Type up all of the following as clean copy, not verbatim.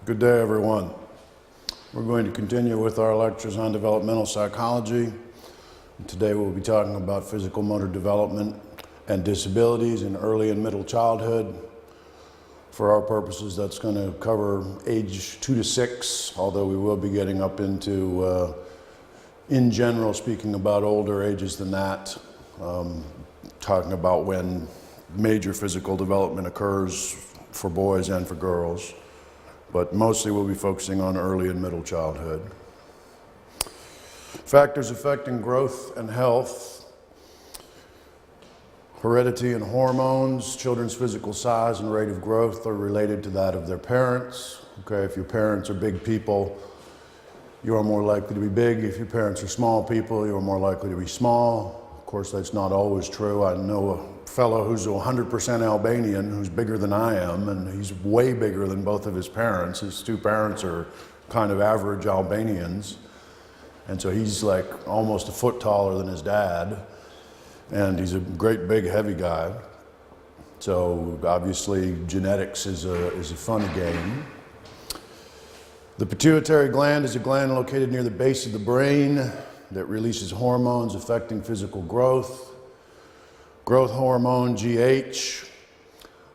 Good day, everyone. We're going to continue with our lectures on developmental psychology. Today we'll be talking about physical motor development and disabilities in early and middle childhood. For our purposes, that's going to cover age 2 to 6, although we will be getting up into, in general, speaking about older ages than that, talking about when major physical development occurs for boys and for girls. But mostly we'll be focusing on early and middle childhood. Factors affecting growth and health: heredity and hormones. Children's physical size and rate of growth are related to that of their parents. Okay, if your parents are big people, you are more likely to be big. If your parents are small people, you are more likely to be small. Of course, that's not always true. I know a fellow who's 100% Albanian who's bigger than I am, and he's way bigger than both of his parents. His two parents are kind of average Albanians, and so he's like almost a foot taller than his dad, and he's a great big heavy guy. So obviously genetics is a funny game. The pituitary gland is a gland located near the base of the brain that releases hormones affecting physical growth. Growth hormone, GH,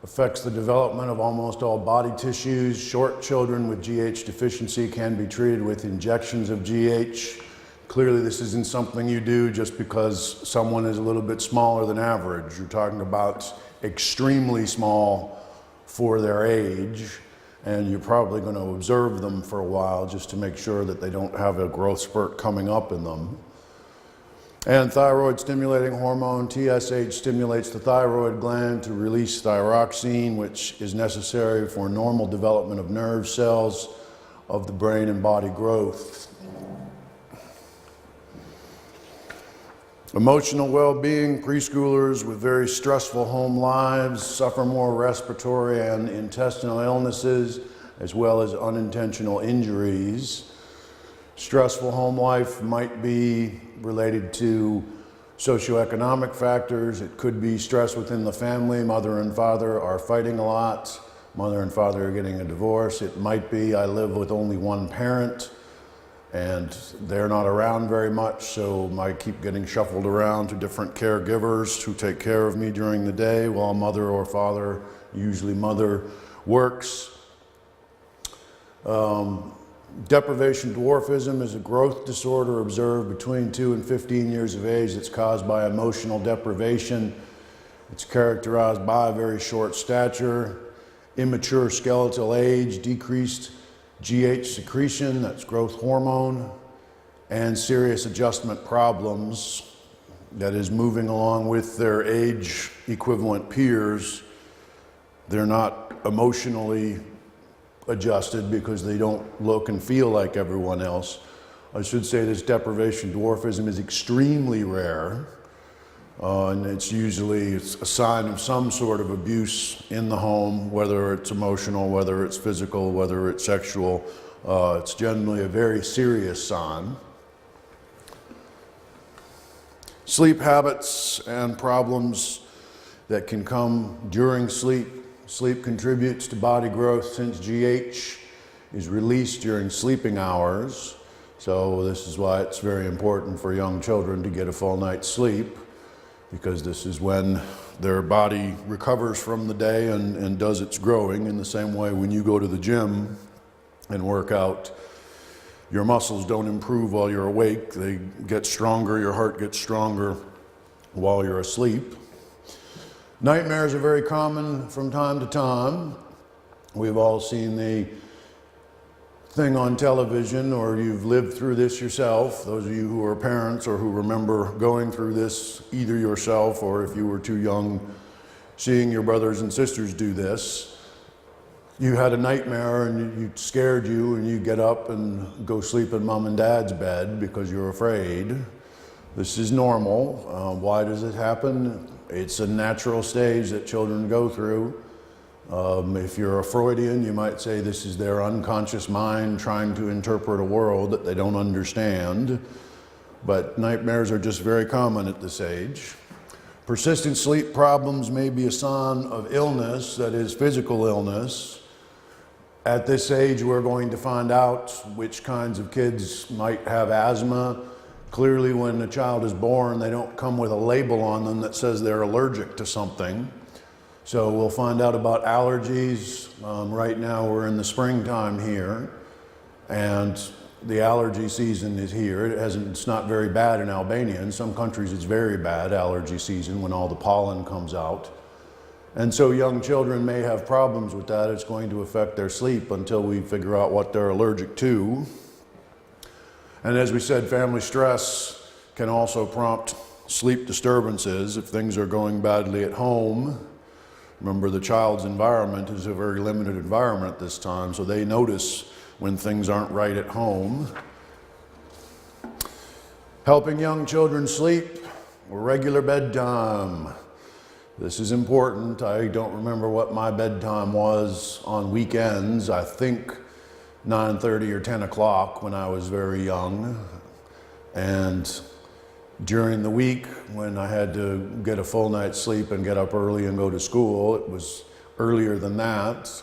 affects the development of almost all body tissues. Short children with GH deficiency can be treated with injections of GH. Clearly, this isn't something you do just because someone is a little bit smaller than average. You're talking about extremely small for their age, and you're probably going to observe them for a while just to make sure that they don't have a growth spurt coming up in them. And thyroid stimulating hormone, TSH, stimulates the thyroid gland to release thyroxine, which is necessary for normal development of nerve cells of the brain and body growth. Emotional well-being: preschoolers with very stressful home lives suffer more respiratory and intestinal illnesses, as well as unintentional injuries. Stressful home life might be related to socioeconomic factors. It could be stress within the family. Mother and father are fighting a lot. Mother and father are getting a divorce. It might be I live with only one parent and they're not around very much, so I keep getting shuffled around to different caregivers who take care of me during the day while mother or father, usually mother, works. Deprivation dwarfism is a growth disorder observed between 2 and 15 years of age. It's caused by emotional deprivation. It's characterized by very short stature, immature skeletal age, decreased GH secretion, that's growth hormone, and serious adjustment problems, that is moving along with their age equivalent peers. They're not emotionally adjusted because they don't look and feel like everyone else. I should say this deprivation dwarfism is extremely rare, and it's usually a sign of some sort of abuse in the home, whether it's emotional, whether it's physical, whether it's sexual. It's generally a very serious sign. Sleep habits and problems that can come during sleep. Sleep contributes to body growth since GH is released during sleeping hours. So this is why it's very important for young children to get a full night's sleep, because this is when their body recovers from the day and does its growing. In the same way, when you go to the gym and work out, your muscles don't improve while you're awake. They get stronger, your heart gets stronger while you're asleep. Nightmares are very common from time to time. We've all seen the thing on television, or you've lived through this yourself. Those of you who are parents or who remember going through this either yourself or if you were too young, seeing your brothers and sisters do this. You had a nightmare and it scared you, and you get up and go sleep in mom and dad's bed because you're afraid. This is normal. Why does it happen? It's a natural stage that children go through. If you're a Freudian, you might say this is their unconscious mind trying to interpret a world that they don't understand. But nightmares are just very common at this age. Persistent sleep problems may be a sign of illness, that is, physical illness. At this age, we're going to find out which kinds of kids might have asthma. Clearly, when a child is born, they don't come with a label on them that says they're allergic to something. So we'll find out about allergies. Right now, we're in the springtime here, and the allergy season is here. It's not very bad in Albania. In some countries, it's very bad, allergy season, when all the pollen comes out. And so young children may have problems with that. It's going to affect their sleep until we figure out what they're allergic to. And as we said, family stress can also prompt sleep disturbances if things are going badly at home. Remember, the child's environment is a very limited environment at this time, so they notice when things aren't right at home. Helping young children sleep, regular bedtime. This is important. I don't remember what my bedtime was on weekends. I think 9:30 or 10 o'clock when I was very young. And during the week, when I had to get a full night's sleep and get up early and go to school, it was earlier than that.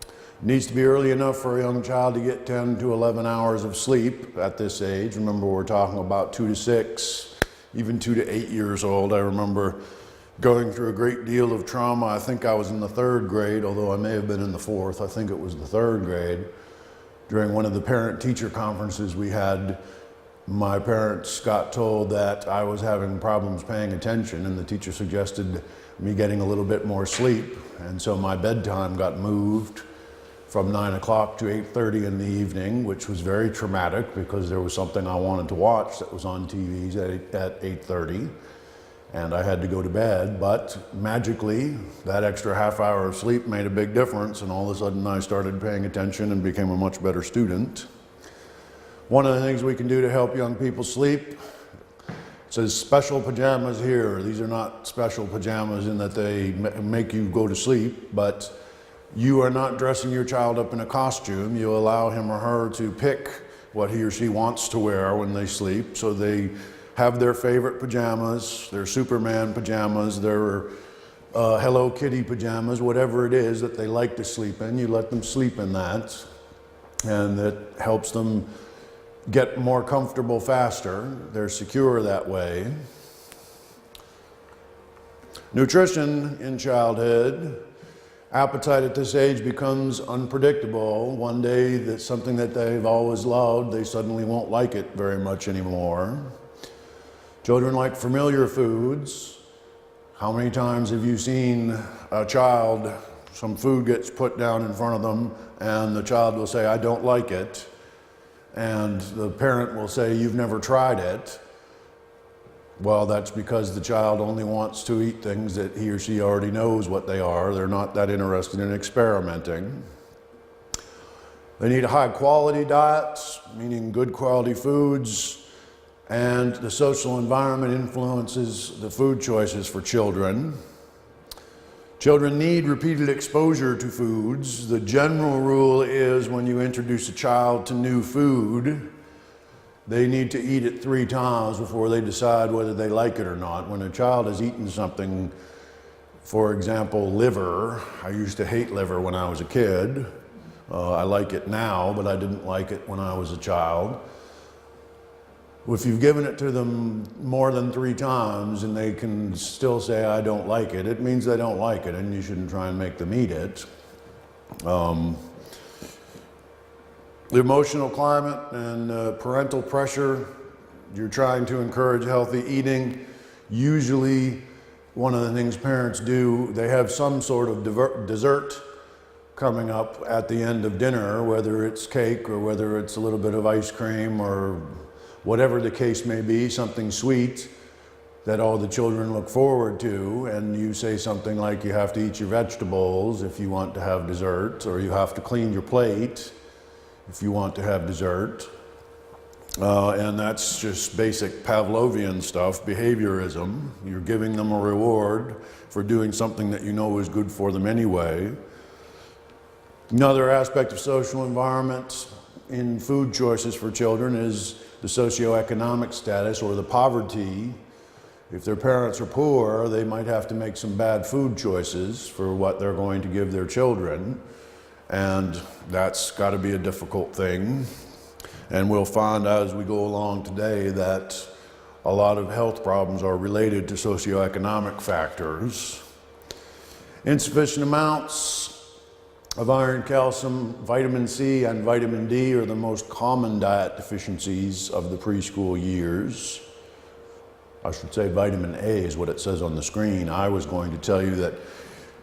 It needs to be early enough for a young child to get 10 to 11 hours of sleep at this age. Remember, we're talking about 2 to 6, even 2 to 8 years old. I remember going through a great deal of trauma. I think I was in the 3rd grade, although I may have been in the 4th. I think it was the 3rd grade. During one of the parent-teacher conferences we had, my parents got told that I was having problems paying attention, and the teacher suggested me getting a little bit more sleep. And so my bedtime got moved from 9 o'clock to 8:30 in the evening, which was very traumatic because there was something I wanted to watch that was on TV at 8:30. And I had to go to bed, but magically, that extra half hour of sleep made a big difference, and all of a sudden I started paying attention and became a much better student. One of the things we can do to help young people sleep, it says special pajamas here. These are not special pajamas in that they make you go to sleep, but you are not dressing your child up in a costume. You allow him or her to pick what he or she wants to wear when they sleep, so they have their favorite pajamas, their Superman pajamas, their Hello Kitty pajamas, whatever it is that they like to sleep in. You let them sleep in that, and it helps them get more comfortable faster. They're secure that way. Nutrition in childhood. Appetite at this age becomes unpredictable. One day, that's something that they've always loved, they suddenly won't like it very much anymore. Children like familiar foods. How many times have you seen a child, some food gets put down in front of them, and the child will say, "I don't like it." And the parent will say, "You've never tried it." Well, that's because the child only wants to eat things that he or she already knows what they are. They're not that interested in experimenting. They need a high quality diet, meaning good quality foods. And the social environment influences the food choices for children. Children need repeated exposure to foods. The general rule is when you introduce a child to new food, they need to eat it 3 times before they decide whether they like it or not. When a child has eaten something, for example, liver, I used to hate liver when I was a kid. I like it now, but I didn't like it when I was a child. If you've given it to them more than 3 times and they can still say, "I don't like it," it means they don't like it, and you shouldn't try and make them eat it. The emotional climate and parental pressure, you're trying to encourage healthy eating. Usually, one of the things parents do, they have some sort of dessert coming up at the end of dinner, whether it's cake or whether it's a little bit of ice cream or whatever the case may be, something sweet that all the children look forward to, and you say something like you have to eat your vegetables if you want to have dessert, or you have to clean your plate if you want to have dessert. And that's just basic Pavlovian stuff, behaviorism. You're giving them a reward for doing something that you know is good for them anyway. Another aspect of social environment in food choices for children is the socioeconomic status or the poverty. If their parents are poor, they might have to make some bad food choices for what they're going to give their children. And that's got to be a difficult thing. And we'll find as we go along today that a lot of health problems are related to socioeconomic factors. Insufficient amounts of iron, calcium, vitamin C, and vitamin D are the most common diet deficiencies of the preschool years. I should say vitamin A is what it says on the screen. I was going to tell you that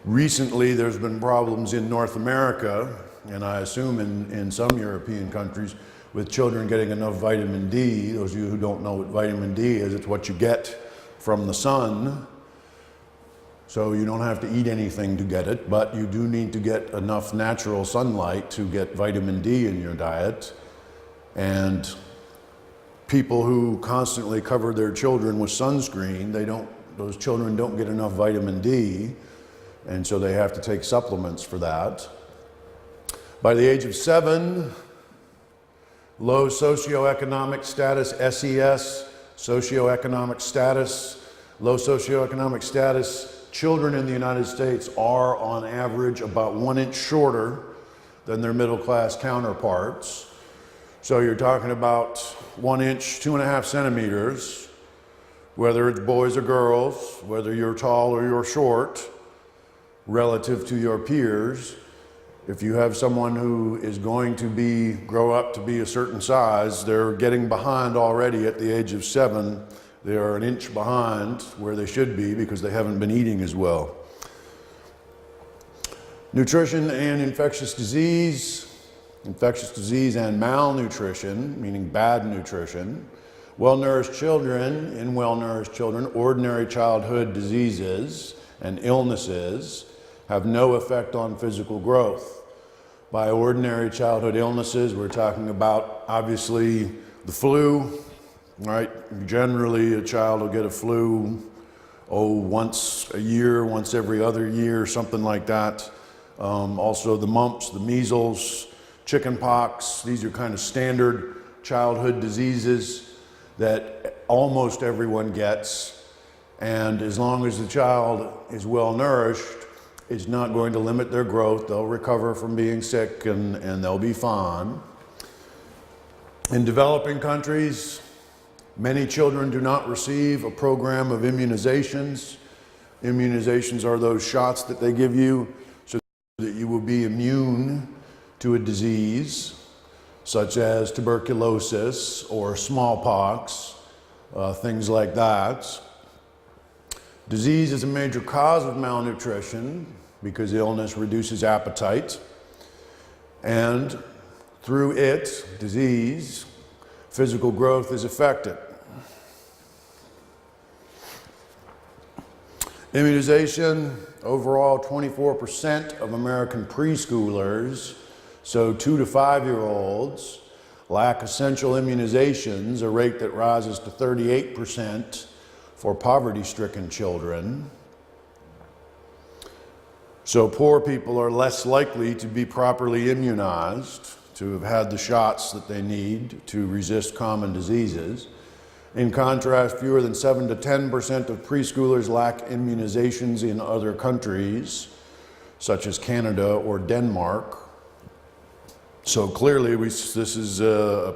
recently there's been problems in North America, and I assume in some European countries, with children getting enough vitamin D. Those of you who don't know what vitamin D is, it's what you get from the sun. So you don't have to eat anything to get it, but you do need to get enough natural sunlight to get vitamin D in your diet. And people who constantly cover their children with sunscreen, those children don't get enough vitamin D, and so they have to take supplements for that. By the age of 7, low socioeconomic status, SES, socioeconomic status, low socioeconomic status, children in the United States are on average about 1 inch shorter than their middle class counterparts. So you're talking about 1 inch, 2.5 centimeters, whether it's boys or girls, whether you're tall or you're short, relative to your peers. If you have someone who is going to grow up to be a certain size, they're getting behind already at the age of 7. They are 1 inch behind where they should be because they haven't been eating as well. Nutrition and infectious disease and malnutrition, meaning bad nutrition. Well-nourished children, in well-nourished children, ordinary childhood diseases and illnesses have no effect on physical growth. By ordinary childhood illnesses, we're talking about, obviously, the flu, right? Generally, a child will get a flu, once a year, once every other year, something like that. Also the mumps, the measles, chicken pox, these are kind of standard childhood diseases that almost everyone gets. And as long as the child is well nourished, it's not going to limit their growth. They'll recover from being sick and they'll be fine. In developing countries, many children do not receive a program of immunizations. Immunizations are those shots that they give you so that you will be immune to a disease such as tuberculosis or smallpox, things like that. Disease is a major cause of malnutrition because illness reduces appetite, and through it, disease, physical growth is affected. Immunization, overall 24% of American preschoolers, so 2 to 5-year-olds, lack essential immunizations, a rate that rises to 38% for poverty-stricken children. So poor people are less likely to be properly immunized, to have had the shots that they need to resist common diseases. In contrast, fewer than 7 to 10% of preschoolers lack immunizations in other countries, such as Canada or Denmark. So clearly, this is a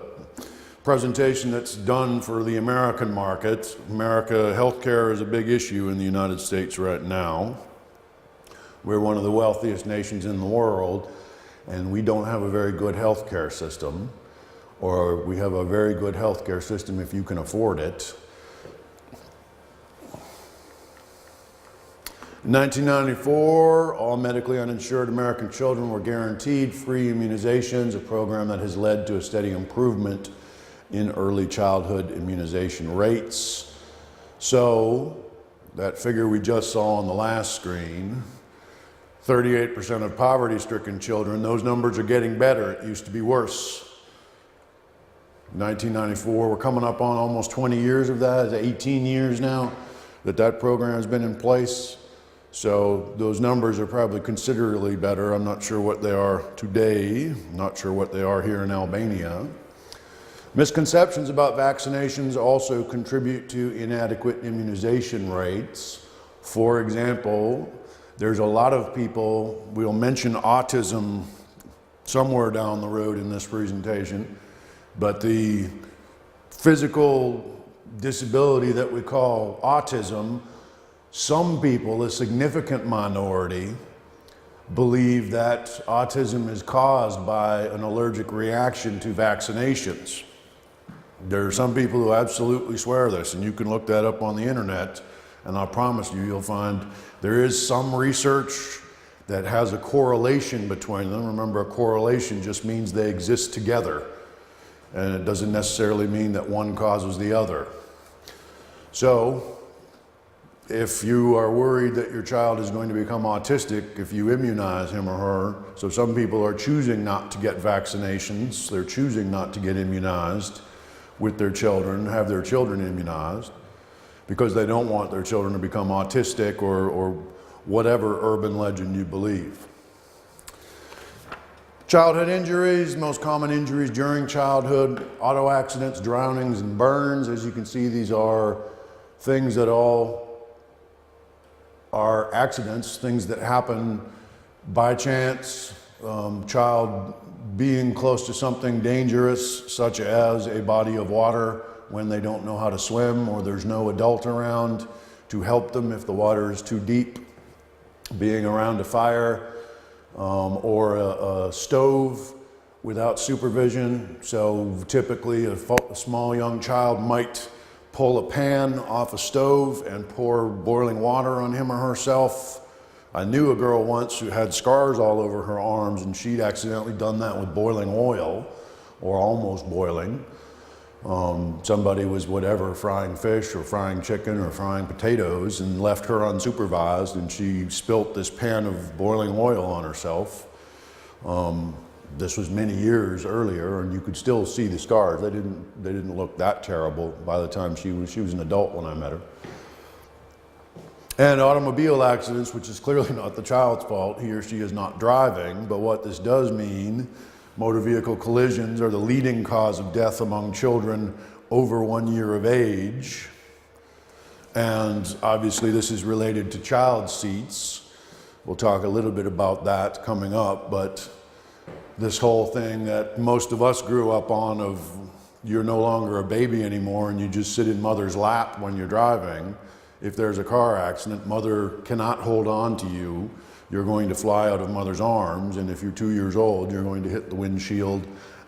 presentation that's done for the American market. Healthcare is a big issue in the United States right now. We're one of the wealthiest nations in the world, and we don't have a very good healthcare system, or we have a very good healthcare system if you can afford it. In 1994, all medically uninsured American children were guaranteed free immunizations, a program that has led to a steady improvement in early childhood immunization rates. So, that figure we just saw on the last screen, 38% of poverty-stricken children, those numbers are getting better. It used to be worse. 1994, we're coming up on almost 20 years of that. It's 18 years now that program has been in place. So those numbers are probably considerably better. I'm not sure what they are today. I'm not sure what they are here in Albania. Misconceptions about vaccinations also contribute to inadequate immunization rates. For example, there's a lot of people, we'll mention autism somewhere down the road in this presentation. But the physical disability that we call autism, some people, a significant minority, believe that autism is caused by an allergic reaction to vaccinations. There are some people who absolutely swear this, and you can look that up on the internet, and I promise you, you'll find there is some research that has a correlation between them. Remember, a correlation just means they exist together, and it doesn't necessarily mean that one causes the other. So, if you are worried that your child is going to become autistic if you immunize him or her, so some people are choosing not to get vaccinations, they're choosing not to get immunized with their children, have their children immunized, because they don't want their children to become autistic or whatever urban legend you believe. Childhood injuries, most common injuries during childhood: auto accidents, drownings, and burns. As you can see, these are things that all are accidents, things that happen by chance, child being close to something dangerous, such as a body of water when they don't know how to swim or there's no adult around to help them if the water is too deep, being around a fire or a stove without supervision. So typically a small young child might pull a pan off a stove and pour boiling water on him or herself. I knew a girl once who had scars all over her arms, and she'd accidentally done that with boiling oil, or almost boiling. Somebody was frying fish or frying chicken or frying potatoes and left her unsupervised, and she spilt this pan of boiling oil on herself. This was many years earlier, and you could still see the scars. They didn't look that terrible by the time she was an adult when I met her. And automobile accidents, which is clearly not the child's fault. He or she is not driving, but what this does mean, motor vehicle collisions are the leading cause of death among children over 1 year of age. And obviously this is related to child seats. We'll talk a little bit about that coming up, but this whole thing that most of us grew up on of you're no longer a baby anymore and you just sit in mother's lap when you're driving. If there's a car accident, mother cannot hold on to you. You're going to fly out of mother's arms, and if you're 2 years old, you're going to hit the windshield,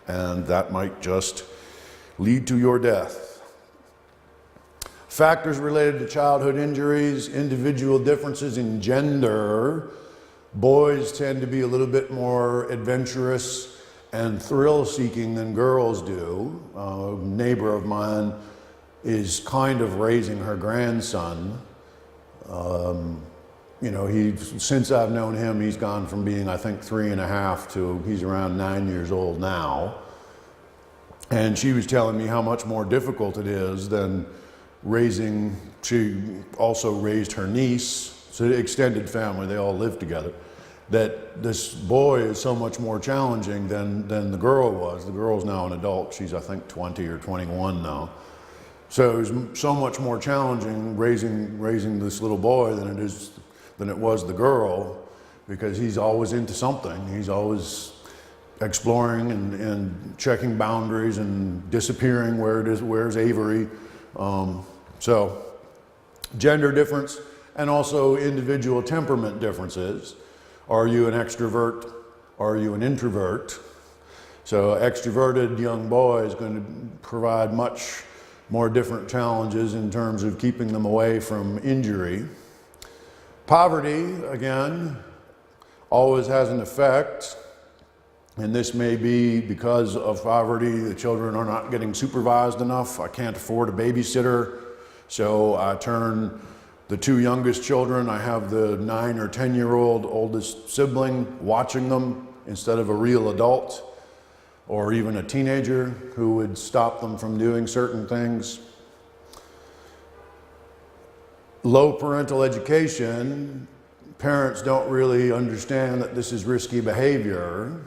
and that might just lead to your death. Factors related to childhood injuries: individual differences in gender. Boys tend to be a little bit more adventurous and thrill-seeking than girls do. A neighbor of mine is kind of raising her grandson. Since I've known him, he's gone from being, I think, 3.5 to he's around 9 years old now. And she was telling me how much more difficult it is than she also raised her niece, so the extended family, they all live together, that this boy is so much more challenging than the girl was. The girl's now an adult. She's, I think, 20 or 21 now. So it was so much more challenging raising this little boy than it was the girl, because he's always into something. He's always exploring and checking boundaries and disappearing. Where's Avery? So gender difference, and also individual temperament differences. Are you an extrovert? Are you an introvert? So extroverted young boy is going to provide much more different challenges in terms of keeping them away from injury. Poverty, again, always has an effect, and this may be because of poverty. The children are not getting supervised enough. I can't afford a babysitter, so I turn the 2 youngest children, I have the 9 or 10-year-old oldest sibling watching them instead of a real adult or even a teenager who would stop them from doing certain things. Low parental education, parents don't really understand that this is risky behavior.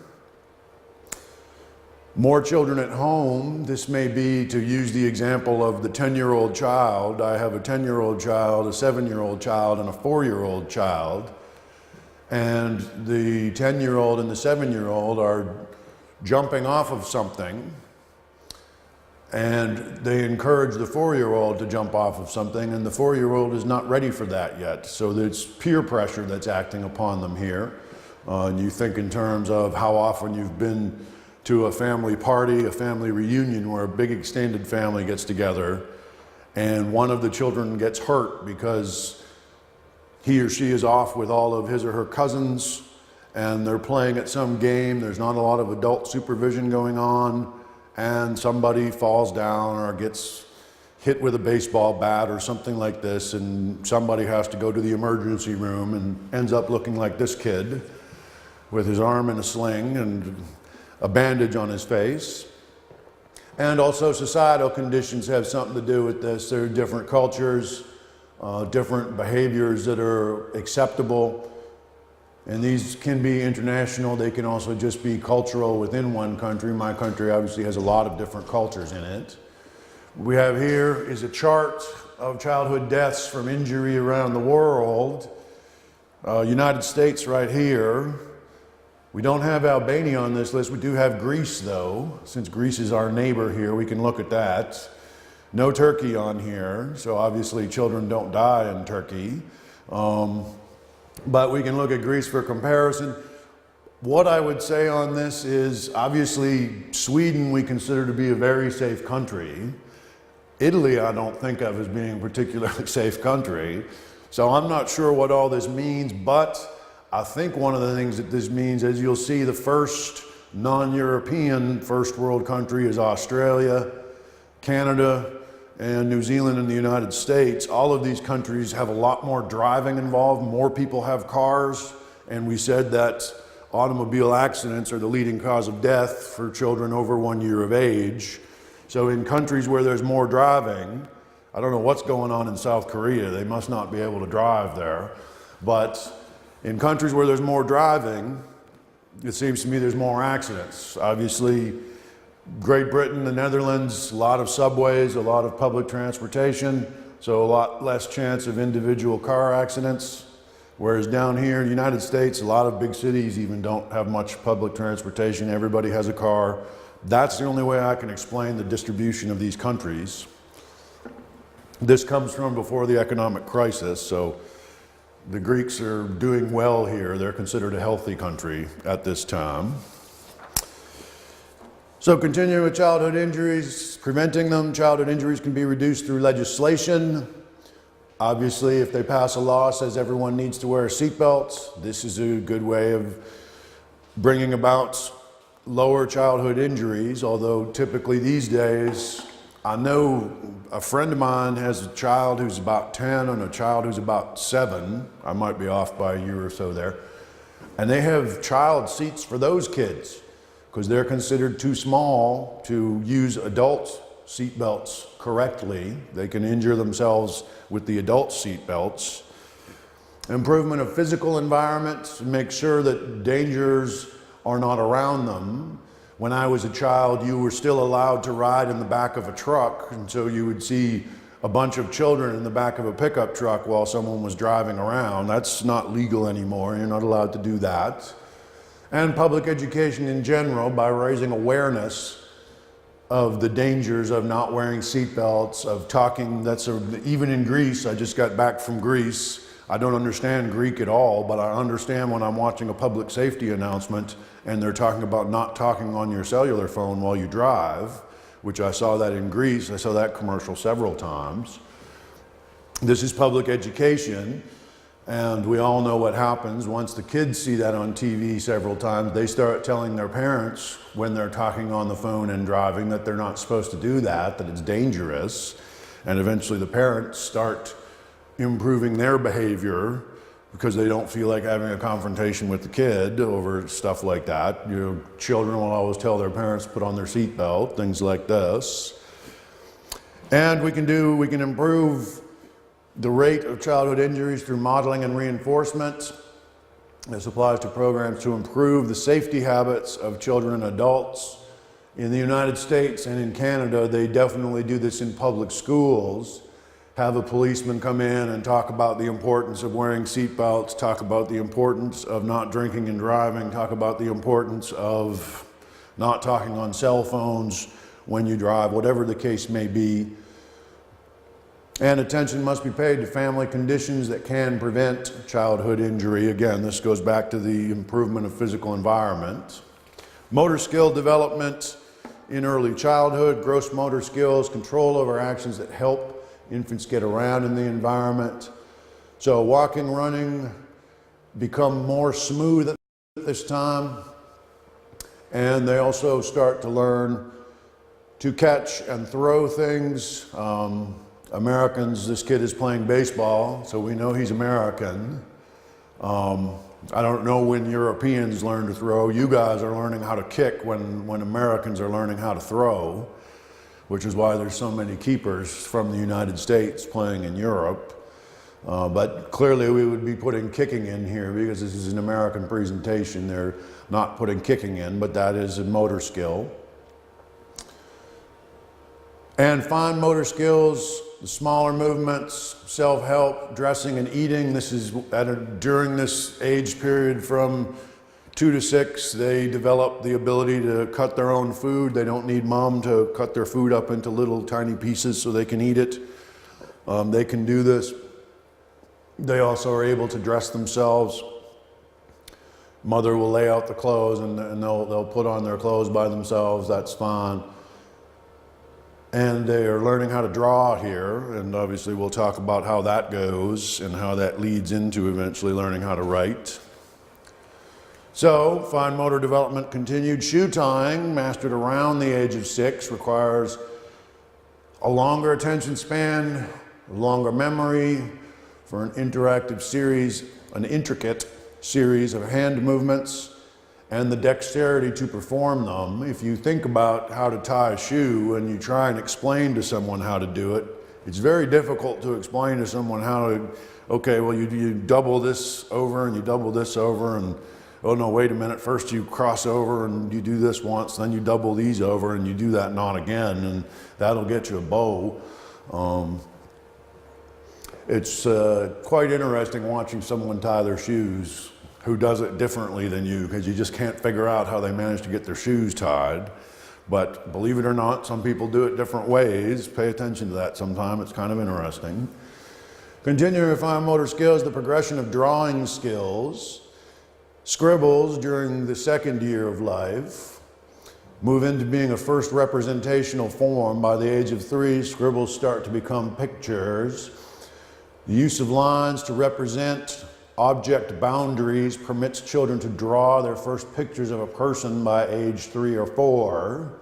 More children at home, this may be, to use the example of the 10-year-old child. I have a 10-year-old child, a 7-year-old child, and a 4-year-old child. and the 10-year-old and the 7-year-old are jumping off of something, and they encourage the 4-year-old to jump off of something, and the 4-year-old is not ready for that yet. So there's peer pressure that's acting upon them here. And you think in terms of how often you've been to a family party, a family reunion where a big extended family gets together and one of the children gets hurt because he or she is off with all of his or her cousins and they're playing at some game, there's not a lot of adult supervision going on, and somebody falls down or gets hit with a baseball bat or something like this, and somebody has to go to the emergency room and ends up looking like this kid with his arm in a sling and a bandage on his face. And also societal conditions have something to do with this. There are different cultures, different behaviors that are acceptable, and these can be international. They can also just be cultural within one country. My country obviously has a lot of different cultures in it. We have here is a chart of childhood deaths from injury around the world. United States right here. We don't have Albania on this list. We do have Greece though. Since Greece is our neighbor here, we can look at that. No Turkey on here, so obviously children don't die in Turkey. But we can look at Greece for comparison. What I would say on this is, obviously Sweden we consider to be a very safe country. Italy I don't think of as being a particularly safe country. So I'm not sure what all this means, but I think one of the things that this means is you'll see the first non-European first world country is Australia, Canada, and New Zealand and the United States. All of these countries have a lot more driving involved, more people have cars, and we said that automobile accidents are the leading cause of death for children over 1 year of age. So in countries where there's more driving, I don't know what's going on in South Korea, they must not be able to drive there, but in countries where there's more driving, it seems to me there's more accidents. Obviously, Great Britain, the Netherlands, a lot of subways, a lot of public transportation, so a lot less chance of individual car accidents. Whereas down here in the United States, a lot of big cities even don't have much public transportation. Everybody has a car. That's the only way I can explain the distribution of these countries. This comes from before the economic crisis, so the Greeks are doing well here. They're considered a healthy country at this time. So continuing with childhood injuries, preventing them, childhood injuries can be reduced through legislation. Obviously, if they pass a law that says everyone needs to wear a seatbelt, this is a good way of bringing about lower childhood injuries, although typically these days, I know a friend of mine has a child who's about 10 and a child who's about 7. I might be off by a year or so there. And they have child seats for those kids because they're considered too small to use adult seat belts correctly. They can injure themselves with the adult seat belts. Improvement of physical environment to make sure that dangers are not around them. When I was a child, you were still allowed to ride in the back of a truck, and so you would see a bunch of children in the back of a pickup truck while someone was driving around. That's not legal anymore. You're not allowed to do that. And public education in general, by raising awareness of the dangers of not wearing seatbelts, of talking, even in Greece, I just got back from Greece. I don't understand Greek at all, but I understand when I'm watching a public safety announcement and they're talking about not talking on your cellular phone while you drive, which I saw that in Greece. I saw that commercial several times. This is public education, and we all know what happens. Once the kids see that on TV several times, they start telling their parents when they're talking on the phone and driving that they're not supposed to do that, that it's dangerous, and eventually the parents start improving their behavior because they don't feel like having a confrontation with the kid over stuff like that. You know, children will always tell their parents to put on their seatbelt, things like this. And we can improve the rate of childhood injuries through modeling and reinforcement. This applies to programs to improve the safety habits of children and adults. In the United States and in Canada, they definitely do this in public schools. have a policeman come in and talk about the importance of wearing seatbelts, talk about the importance of not drinking and driving, talk about the importance of not talking on cell phones when you drive, whatever the case may be. And attention must be paid to family conditions that can prevent childhood injury. Again, this goes back to the improvement of physical environment. Motor skill development in early childhood, gross motor skills, control over actions that help infants get around in the environment. So walking, running become more smooth at this time. And they also start to learn to catch and throw things. Americans, this kid is playing baseball, so we know he's American. I don't know when Europeans learn to throw. You guys are learning how to kick when Americans are learning how to throw, which is why there's so many keepers from the United States playing in Europe. But clearly we would be putting kicking in here because this is an American presentation. They're not putting kicking in, but that is a motor skill. And fine motor skills, the smaller movements, self-help, dressing and eating. This is during this age period from 2 to 6, they develop the ability to cut their own food. They don't need mom to cut their food up into little tiny pieces so they can eat it. They can do this. They also are able to dress themselves. Mother will lay out the clothes and they'll put on their clothes by themselves. That's fine. And they are learning how to draw here, and obviously we'll talk about how that goes and how that leads into eventually learning how to write. So, fine motor development continued. Shoe tying, mastered around the age of 6, requires a longer attention span, a longer memory for an intricate series of hand movements, and the dexterity to perform them. If you think about how to tie a shoe and you try and explain to someone how to do it, it's very difficult to explain to someone how to, okay, well you double this over and you double this over and, oh no, wait a minute, first you cross over and you do this once, then you double these over and you do that knot again, and that'll get you a bow. It's quite interesting watching someone tie their shoes who does it differently than you, because you just can't figure out how they manage to get their shoes tied. But believe it or not, some people do it different ways. Pay attention to that sometime. It's kind of interesting. Continuing with fine motor skills, the progression of drawing skills. Scribbles during the second year of life move into being a first representational form. By the age of 3, scribbles start to become pictures. The use of lines to represent object boundaries permits children to draw their first pictures of a person by age 3 or 4.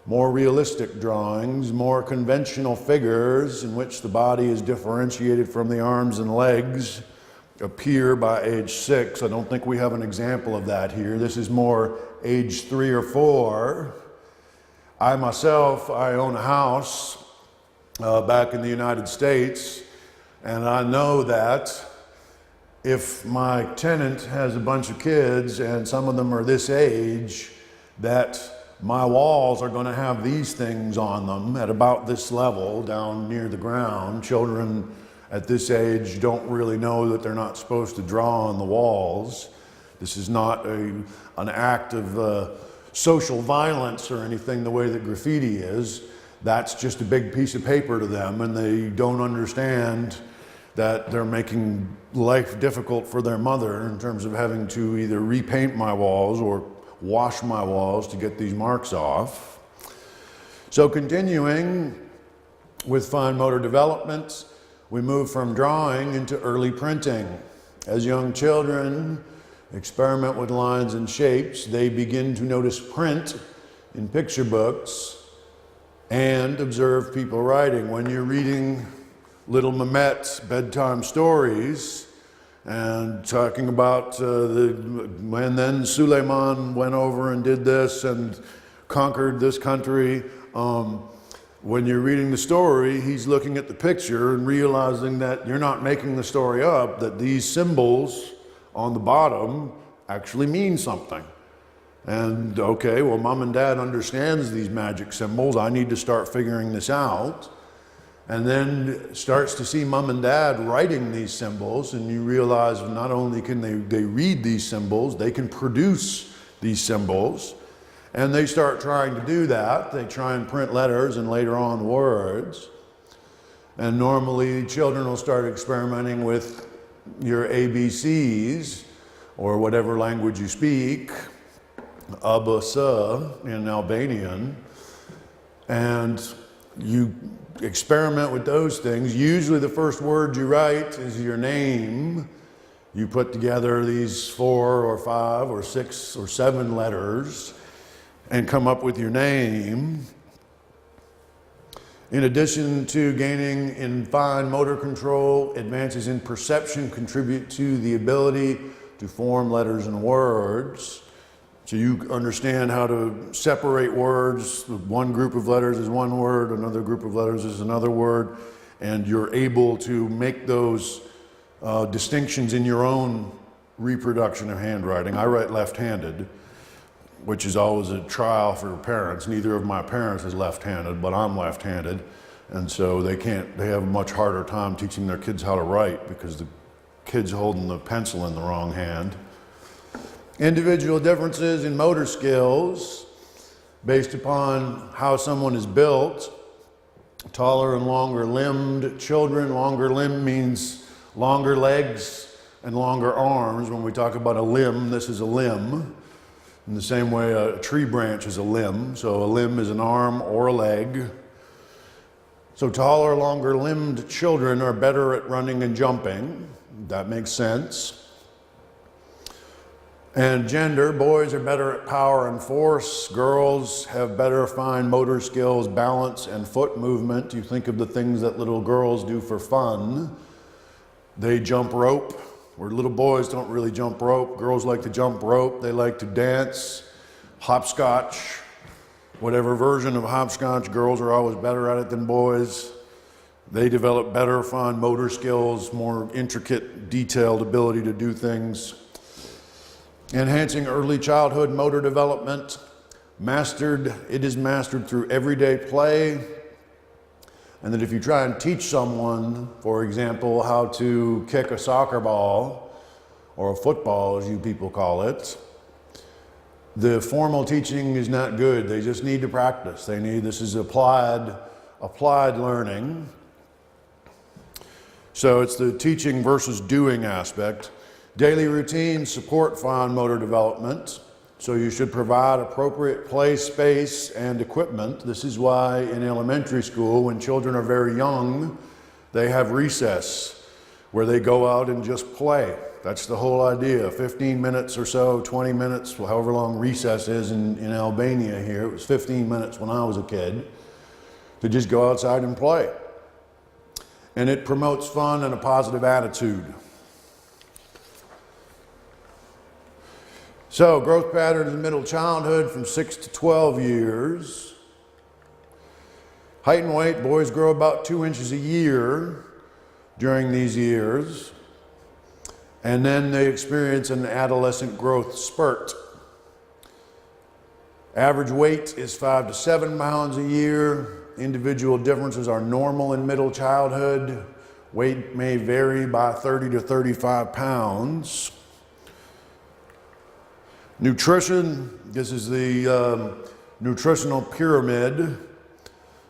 More realistic drawings, more conventional figures in which the body is differentiated from the arms and legs appear by age 6. I don't think we have an example of that here. This is more age 3 or 4. I myself, I own a house back in the United States, and I know that if my tenant has a bunch of kids and some of them are this age, that my walls are going to have these things on them at about this level down near the ground. Children at this age don't really know that they're not supposed to draw on the walls. This is not an act of social violence or anything the way that graffiti is. That's just a big piece of paper to them, and they don't understand that they're making life difficult for their mother in terms of having to either repaint my walls or wash my walls to get these marks off. So continuing with fine motor development, we move from drawing into early printing. As young children experiment with lines and shapes, they begin to notice print in picture books and observe people writing. When you're reading Little Mamet's bedtime stories and talking about when then Suleiman went over and did this and conquered this country, when you're reading the story, he's looking at the picture and realizing that you're not making the story up, that these symbols on the bottom actually mean something. And okay, well, mom and dad understands these magic symbols. I need to start figuring this out. and then starts to see mom and dad writing these symbols, and you realize not only can they read these symbols, they can produce these symbols, and they start trying to do that. They try and print letters and later on words. And normally children will start experimenting with your ABCs, or whatever language you speak, abasa in Albanian, and you experiment with those things. Usually the first word you write is your name. You put together these 4 or 5 or 6 or 7 letters and come up with your name. In addition to gaining in fine motor control, advances in perception contribute to the ability to form letters and words. So you understand how to separate words. One group of letters is one word, another group of letters is another word, and you're able to make those distinctions in your own reproduction of handwriting. I write left-handed, which is always a trial for parents. Neither of my parents is left-handed, but I'm left-handed, and so they have a much harder time teaching their kids how to write because the kid's holding the pencil in the wrong hand. Individual differences in motor skills based upon how someone is built. Taller and longer limbed children. Longer limb means longer legs and longer arms. When we talk about a limb, this is a limb. In the same way a tree branch is a limb. So a limb is an arm or a leg. So taller, longer limbed children are better at running and jumping. That makes sense. And gender, boys are better at power and force. Girls have better fine motor skills, balance, and foot movement. You think of the things that little girls do for fun. They jump rope, where little boys don't really jump rope. Girls like to jump rope. They like to dance, hopscotch, whatever version of hopscotch. Girls are always better at it than boys. They develop better fine motor skills, more intricate, detailed ability to do things. Enhancing early childhood motor development. It is mastered through everyday play. And that if you try and teach someone, for example, how to kick a soccer ball, or a football as you people call it, the formal teaching is not good. They just need to practice. This is applied learning. So it's the teaching versus doing aspect. Daily routines support fine motor development, so you should provide appropriate play space and equipment. This is why in elementary school, when children are very young, they have recess where they go out and just play. That's the whole idea. 15 minutes or so, 20 minutes, however long recess is in Albania here. It was 15 minutes when I was a kid to just go outside and play. And it promotes fun and a positive attitude. So, growth patterns in middle childhood from 6 to 12 years. Height and weight, boys grow about 2 inches a year during these years. And then they experience an adolescent growth spurt. Average weight is 5 to 7 pounds a year. Individual differences are normal in middle childhood. Weight may vary by 30 to 35 pounds. Nutrition, this is the nutritional pyramid.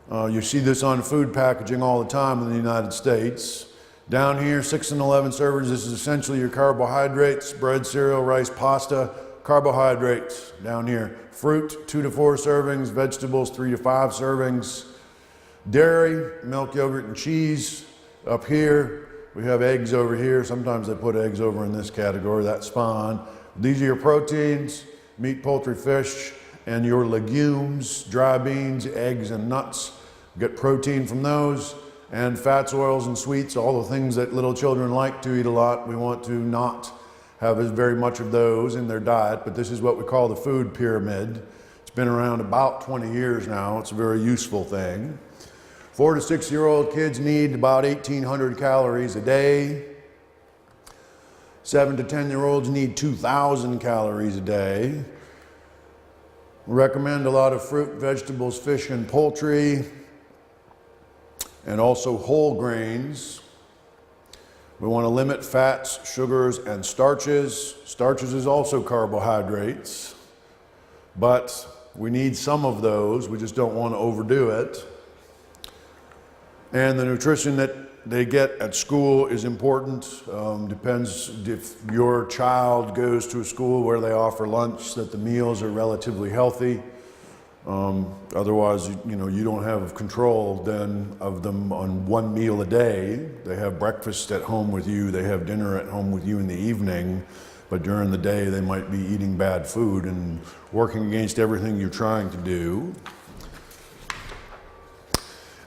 You see this on food packaging all the time in the United States. Down here, 6 and 11 servings, this is essentially your carbohydrates, bread, cereal, rice, pasta, carbohydrates. Down here, fruit, 2 to 4 servings, vegetables, 3 to 5 servings. Dairy, milk, yogurt, and cheese. Up here, we have eggs over here. Sometimes they put eggs over in this category, that's fine. These are your proteins, meat, poultry, fish, and your legumes, dry beans, eggs, and nuts. Get protein from those, and fats, oils, and sweets, all the things that little children like to eat a lot. We want to not have very much of those in their diet, but this is what we call the food pyramid. It's been around about 20 years now. It's a very useful thing. 4 to 6-year-old kids need about 1,800 calories a day. 7 to 10-year-olds need 2,000 calories a day. We recommend a lot of fruit, vegetables, fish, and poultry. and also whole grains. We want to limit fats, sugars, and starches. Starches is also carbohydrates, but we need some of those. We just don't want to overdo it. And the nutrition that they get at school is important. Depends if your child goes to a school where they offer lunch, that the meals are relatively healthy. Otherwise, you don't have control then of them on one meal a day. They have breakfast at home with you, they have dinner at home with you in the evening, but during the day they might be eating bad food and working against everything you're trying to do.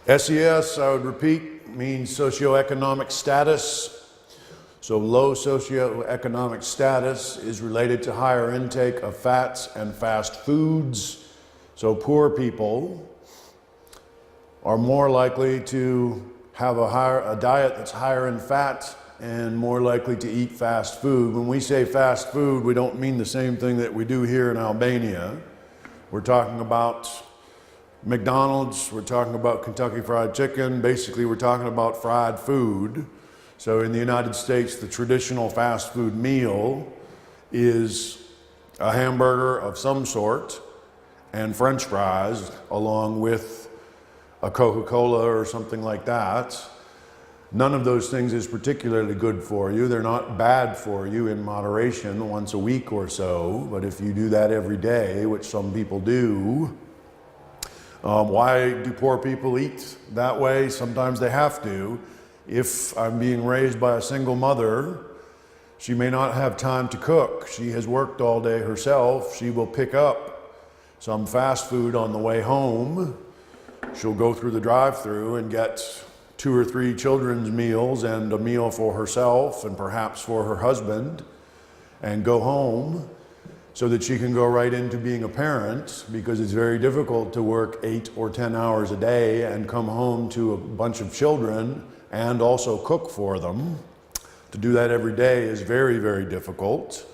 SES, I would repeat, means socioeconomic status. So low socioeconomic status is related to higher intake of fats and fast foods. So poor people are more likely to have a diet that's higher in fat and more likely to eat fast food. When we say fast food, we don't mean the same thing that we do here in Albania. We're talking about McDonald's, we're talking about Kentucky Fried Chicken. Basically, we're talking about fried food. So in the United States, the traditional fast food meal is a hamburger of some sort and French fries, along with a Coca-Cola or something like that. None of those things is particularly good for you. They're not bad for you in moderation once a week or so, but if you do that every day, which some people do, why do poor people eat that way? Sometimes they have to. If I'm being raised by a single mother, she may not have time to cook. She has worked all day herself. She will pick up some fast food on the way home. She'll go through the drive-thru and get 2 or 3 children's meals and a meal for herself and perhaps for her husband, and go home so that she can go right into being a parent, because it's very difficult to work 8 or 10 hours a day and come home to a bunch of children and also cook for them. To do that every day is very, very difficult.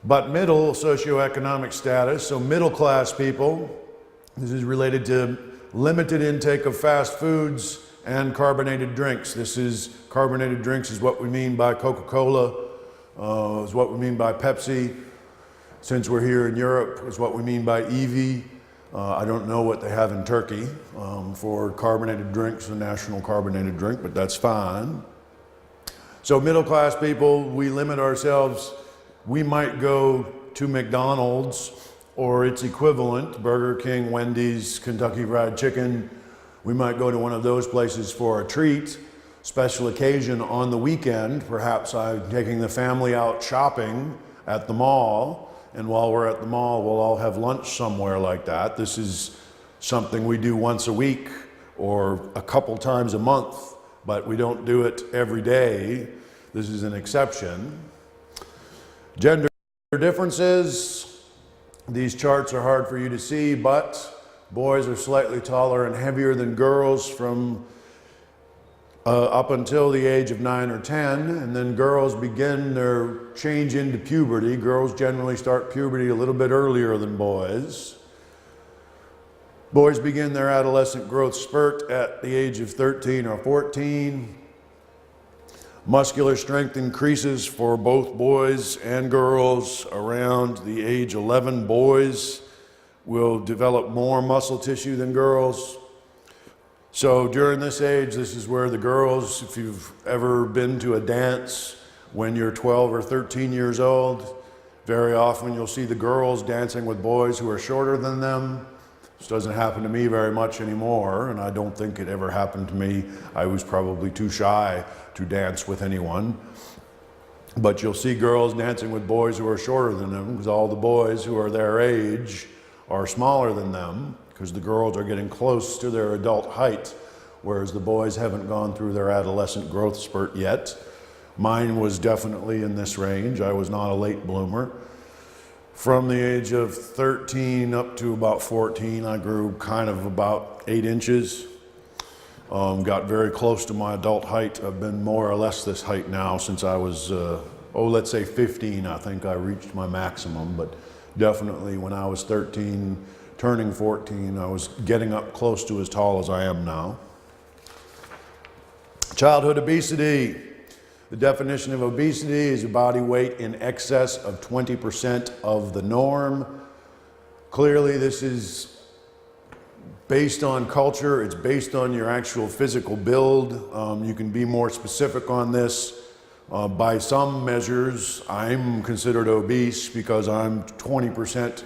But middle socioeconomic status, so middle class people, this is related to limited intake of fast foods and carbonated drinks. Carbonated drinks is what we mean by Coca-Cola, is what we mean by Pepsi. Since we're here in Europe, is what we mean by Evi. I don't know what they have in Turkey for carbonated drinks, a national carbonated drink, but that's fine. So middle class people, we limit ourselves. We might go to McDonald's or its equivalent, Burger King, Wendy's, Kentucky Fried Chicken. We might go to one of those places for a treat, special occasion on the weekend. Perhaps I'm taking the family out shopping at the mall, and while we're at the mall, we'll all have lunch somewhere like that. This is something we do once a week or a couple times a month, but we don't do it every day. This is an exception. Gender differences. These charts are hard for you to see, but boys are slightly taller and heavier than girls from up until the age of 9 or 10, and then girls begin their change into puberty. Girls generally start puberty a little bit earlier than boys. Boys begin their adolescent growth spurt at the age of 13 or 14. Muscular strength increases for both boys and girls around the age 11. Boys will develop more muscle tissue than girls. So during this age, this is where the girls, if you've ever been to a dance when you're 12 or 13 years old, very often you'll see the girls dancing with boys who are shorter than them. This doesn't happen to me very much anymore, and I don't think it ever happened to me. I was probably too shy to dance with anyone. But you'll see girls dancing with boys who are shorter than them, because all the boys who are their age are smaller than them, because the girls are getting close to their adult height, whereas the boys haven't gone through their adolescent growth spurt yet. Mine was definitely in this range. I was not a late bloomer. From the age of 13 up to about 14, I grew kind of about 8 inches. Got very close to my adult height. I've been more or less this height now since I was, let's say 15. I think I reached my maximum, but definitely when I was 13, turning 14, I was getting up close to as tall as I am now. Childhood obesity. The definition of obesity is a body weight in excess of 20% of the norm. Clearly, this is based on culture. It's based on your actual physical build. You can be more specific on this. By some measures, I'm considered obese because I'm 20%,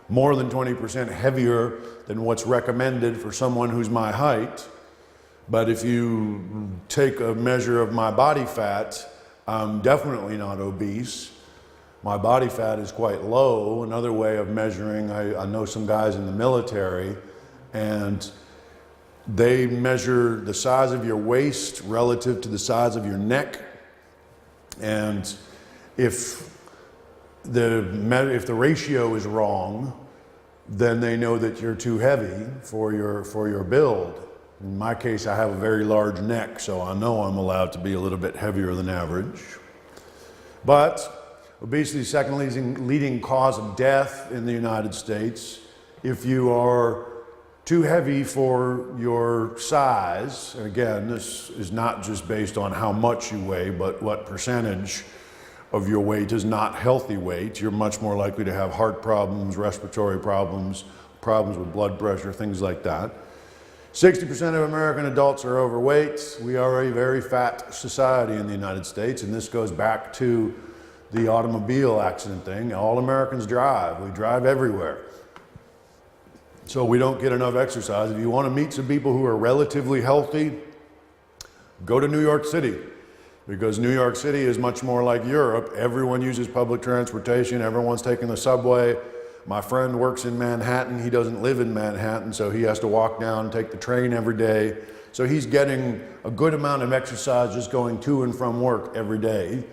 more than 20% heavier than what's recommended for someone who's my height. But if you take a measure of my body fat, I'm definitely not obese. My body fat is quite low. Another way of measuring, I know some guys in the military, and they measure the size of your waist relative to the size of your neck. And if the ratio is wrong, then they know that you're too heavy for your build. In my case, I have a very large neck, so I know I'm allowed to be a little bit heavier than average. But obesity is the second leading cause of death in the United States. If you are too heavy for your size, and again, this is not just based on how much you weigh, but what percentage of your weight is not healthy weight, you're much more likely to have heart problems, respiratory problems, problems with blood pressure, things like that. 60% of American adults are overweight. We are a very fat society in the United States, and this goes back to the automobile accident thing. All Americans drive. We drive everywhere. So we don't get enough exercise. If you want to meet some people who are relatively healthy, go to New York City, because New York City is much more like Europe. Everyone uses public transportation. Everyone's taking the subway. My friend works in Manhattan. He doesn't live in Manhattan, so he has to walk down and take the train every day. So he's getting a good amount of exercise just going to and from work every day.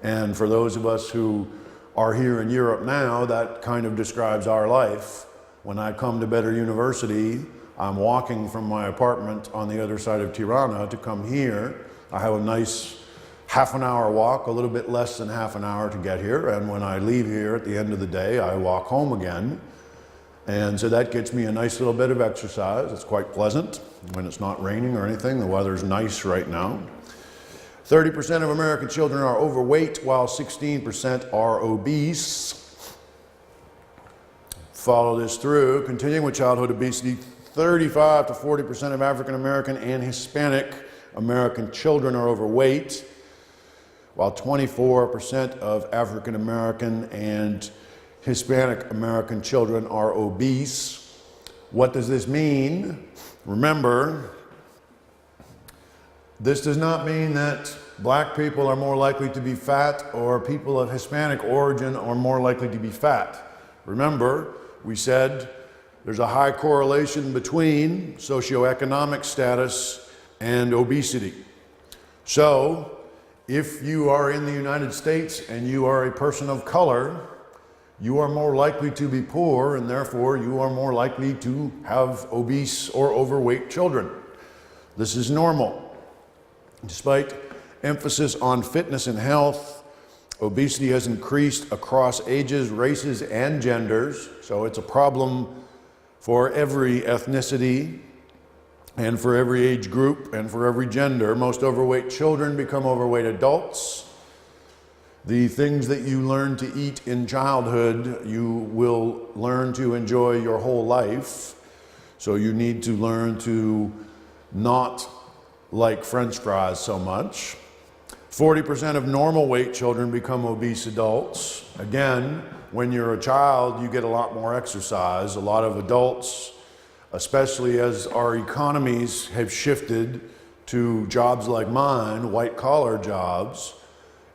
And for those of us who are here in Europe now, that kind of describes our life. When I come to Better University, I'm walking from my apartment on the other side of Tirana to come here. I have a nice half an hour walk, a little bit less than half an hour to get here. And when I leave here at the end of the day, I walk home again. And so that gets me a nice little bit of exercise. It's quite pleasant when it's not raining or anything. The weather's nice right now. 30% of American children are overweight, while 16% are obese. Follow this through. Continuing with childhood obesity, 35 to 40% of African American and Hispanic American children are overweight, while 24% of African American and Hispanic American children are obese. What does this mean? Remember, this does not mean that black people are more likely to be fat or people of Hispanic origin are more likely to be fat. Remember, we said there's a high correlation between socioeconomic status and obesity. So, if you are in the United States and you are a person of color, you are more likely to be poor, and therefore you are more likely to have obese or overweight children. This is normal. Despite emphasis on fitness and health, obesity has increased across ages, races, and genders. So it's a problem for every ethnicity and for every age group and for every gender. Most overweight children become overweight adults. The things that you learn to eat in childhood, you will learn to enjoy your whole life. So you need to learn to not like French fries so much. 40% of normal weight children become obese adults. Again, when you're a child, you get a lot more exercise. A lot of adults, especially as our economies have shifted to jobs like mine, white-collar jobs,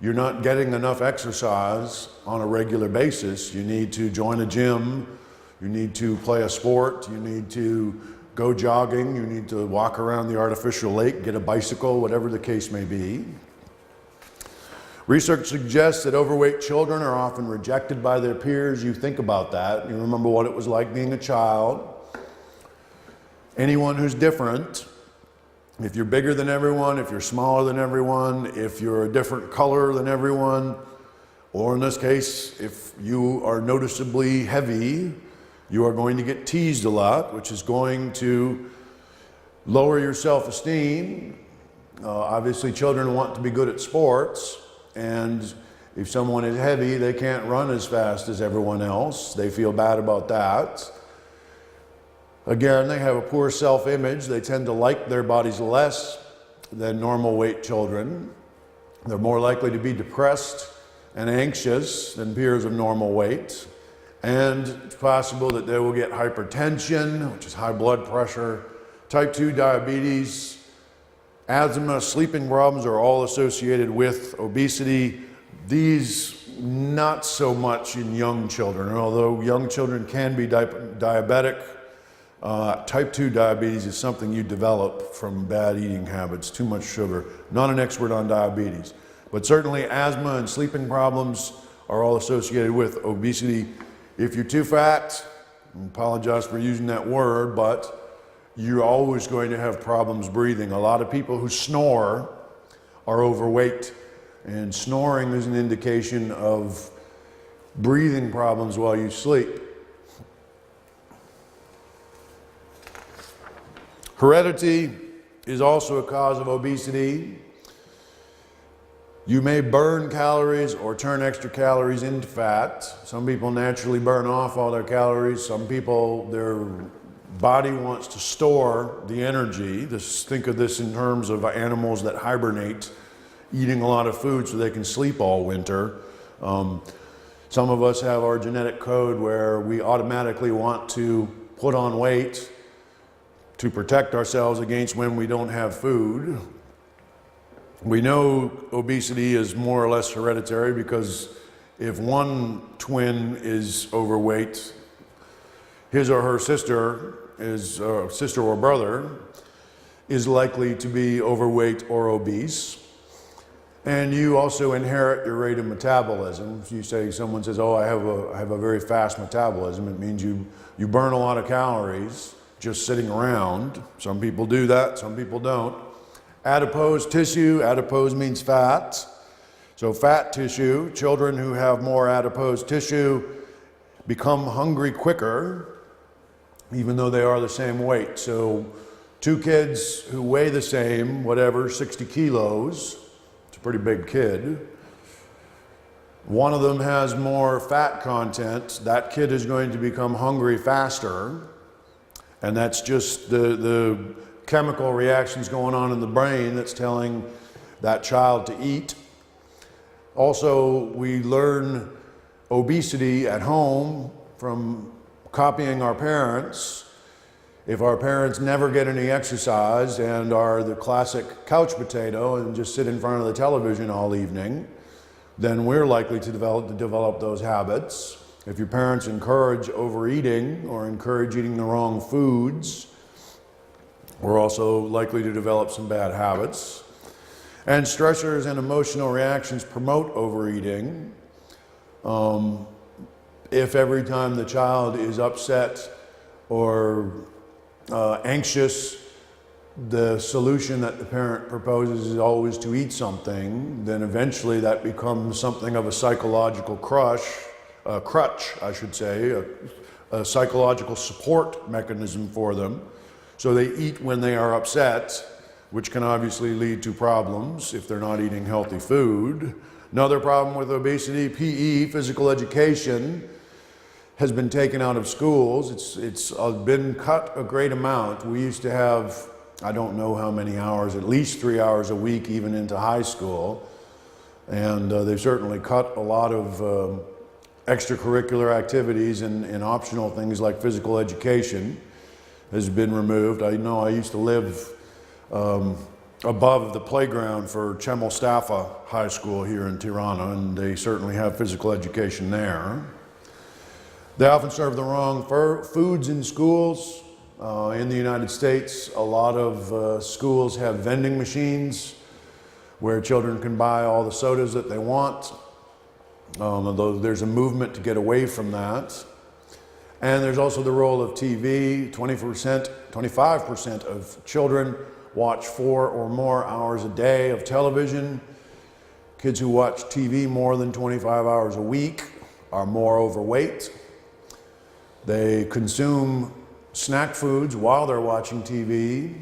you're not getting enough exercise on a regular basis. You need to join a gym, you need to play a sport, you need to go jogging, you need to walk around the artificial lake, get a bicycle, whatever the case may be. Research suggests that overweight children are often rejected by their peers. You think about that. You remember what it was like being a child. Anyone who's different, if you're bigger than everyone, if you're smaller than everyone, if you're a different color than everyone, or in this case, if you are noticeably heavy, you are going to get teased a lot, which is going to lower your self-esteem. Obviously, children want to be good at sports, and if someone is heavy, they can't run as fast as everyone else. They feel bad about that. Again, they have a poor self-image. They tend to like their bodies less than normal weight children. They're more likely to be depressed and anxious than peers of normal weight. And it's possible that they will get hypertension, which is high blood pressure, type 2 diabetes, asthma, sleeping problems are all associated with obesity. These not so much in young children, although young children can be diabetic. Type 2 diabetes is something you develop from bad eating habits, too much sugar. Not an expert on diabetes, but certainly asthma and sleeping problems are all associated with obesity. If you're too fat, I apologize for using that word, but you're always going to have problems breathing. A lot of people who snore are overweight, and snoring is an indication of breathing problems while you sleep. Heredity is also a cause of obesity. You may burn calories or turn extra calories into fat. Some people naturally burn off all their calories. Some people, their body wants to store the energy. Think of this in terms of animals that hibernate, eating a lot of food so they can sleep all winter. Some of us have our genetic code where we automatically want to put on weight to protect ourselves against when we don't have food. We know obesity is more or less hereditary because if one twin is overweight, his or her sister or brother is likely to be overweight or obese. And you also inherit your rate of metabolism. If you say, someone says, oh, I have a very fast metabolism, it means you burn a lot of calories just sitting around. Some people do that, some people don't. Adipose tissue, adipose means fat. So fat tissue, children who have more adipose tissue become hungry quicker, even though they are the same weight. So two kids who weigh the same, 60 kilos, it's a pretty big kid. One of them has more fat content, that kid is going to become hungry faster. And that's just the chemical reactions going on in the brain that's telling that child to eat. Also, we learn obesity at home from copying our parents. If our parents never get any exercise and are the classic couch potato and just sit in front of the television all evening, then we're likely to develop those habits. If your parents encourage overeating or encourage eating the wrong foods, we're also likely to develop some bad habits. And stressors and emotional reactions promote overeating. If every time the child is upset or anxious, the solution that the parent proposes is always to eat something, then eventually that becomes something of a psychological crutch, a psychological support mechanism for them. So they eat when they are upset, which can obviously lead to problems if they're not eating healthy food. Another problem with obesity, PE, physical education, has been taken out of schools. It's been cut a great amount. We used to have, I don't know how many hours, at least 3 hours a week, even into high school. And they've certainly cut a lot of extracurricular activities and optional things like physical education has been removed. I know I used to live above the playground for Chemelstaffa High School here in Tirana, and they certainly have physical education there. They often serve the wrong foods in schools. In the United States, a lot of schools have vending machines where children can buy all the sodas that they want. Although there's a movement to get away from that. And there's also the role of TV. 25% of children watch 4 or more hours a day of television. Kids who watch TV more than 25 hours a week are more overweight. They consume snack foods while they're watching TV.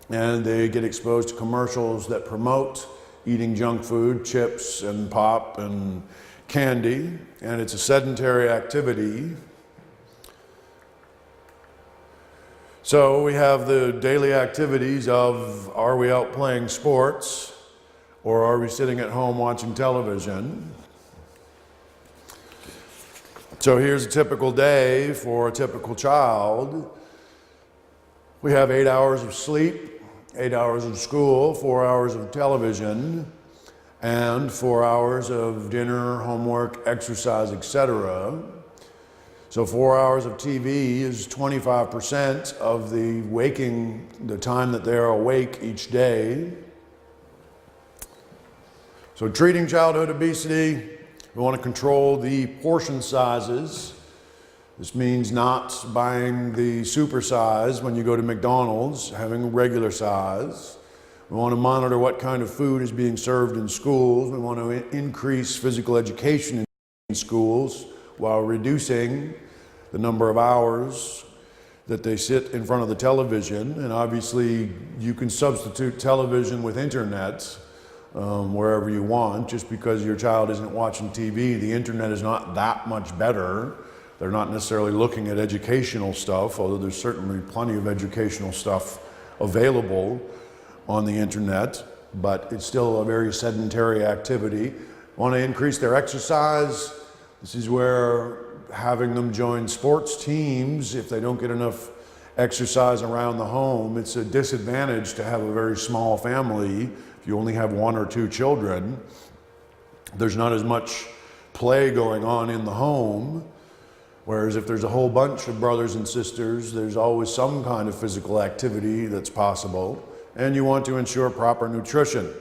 and they get exposed to commercials that promote eating junk food, chips and pop and candy, and it's a sedentary activity. So we have the daily activities of, are we out playing sports, or are we sitting at home watching television? So here's a typical day for a typical child. We have 8 hours of sleep, 8 hours of school, 4 hours of television, and 4 hours of dinner, homework, exercise, etc. So 4 hours of TV is 25% of the time that they're awake each day. So treating childhood obesity, we want to control the portion sizes. This means not buying the super size when you go to McDonald's, having a regular size. We want to monitor what kind of food is being served in schools. We want to increase physical education in schools while reducing the number of hours that they sit in front of the television. And obviously you can substitute television with internet wherever you want. Just because your child isn't watching TV, the internet is not that much better. They're not necessarily looking at educational stuff, although there's certainly plenty of educational stuff available on the internet, but it's still a very sedentary activity. Want to increase their exercise. This is where having them join sports teams, if they don't get enough exercise around the home, it's a disadvantage to have a very small family. If you only have 1 or 2 children, there's not as much play going on in the home. Whereas if there's a whole bunch of brothers and sisters, there's always some kind of physical activity that's possible. And you want to ensure proper nutrition.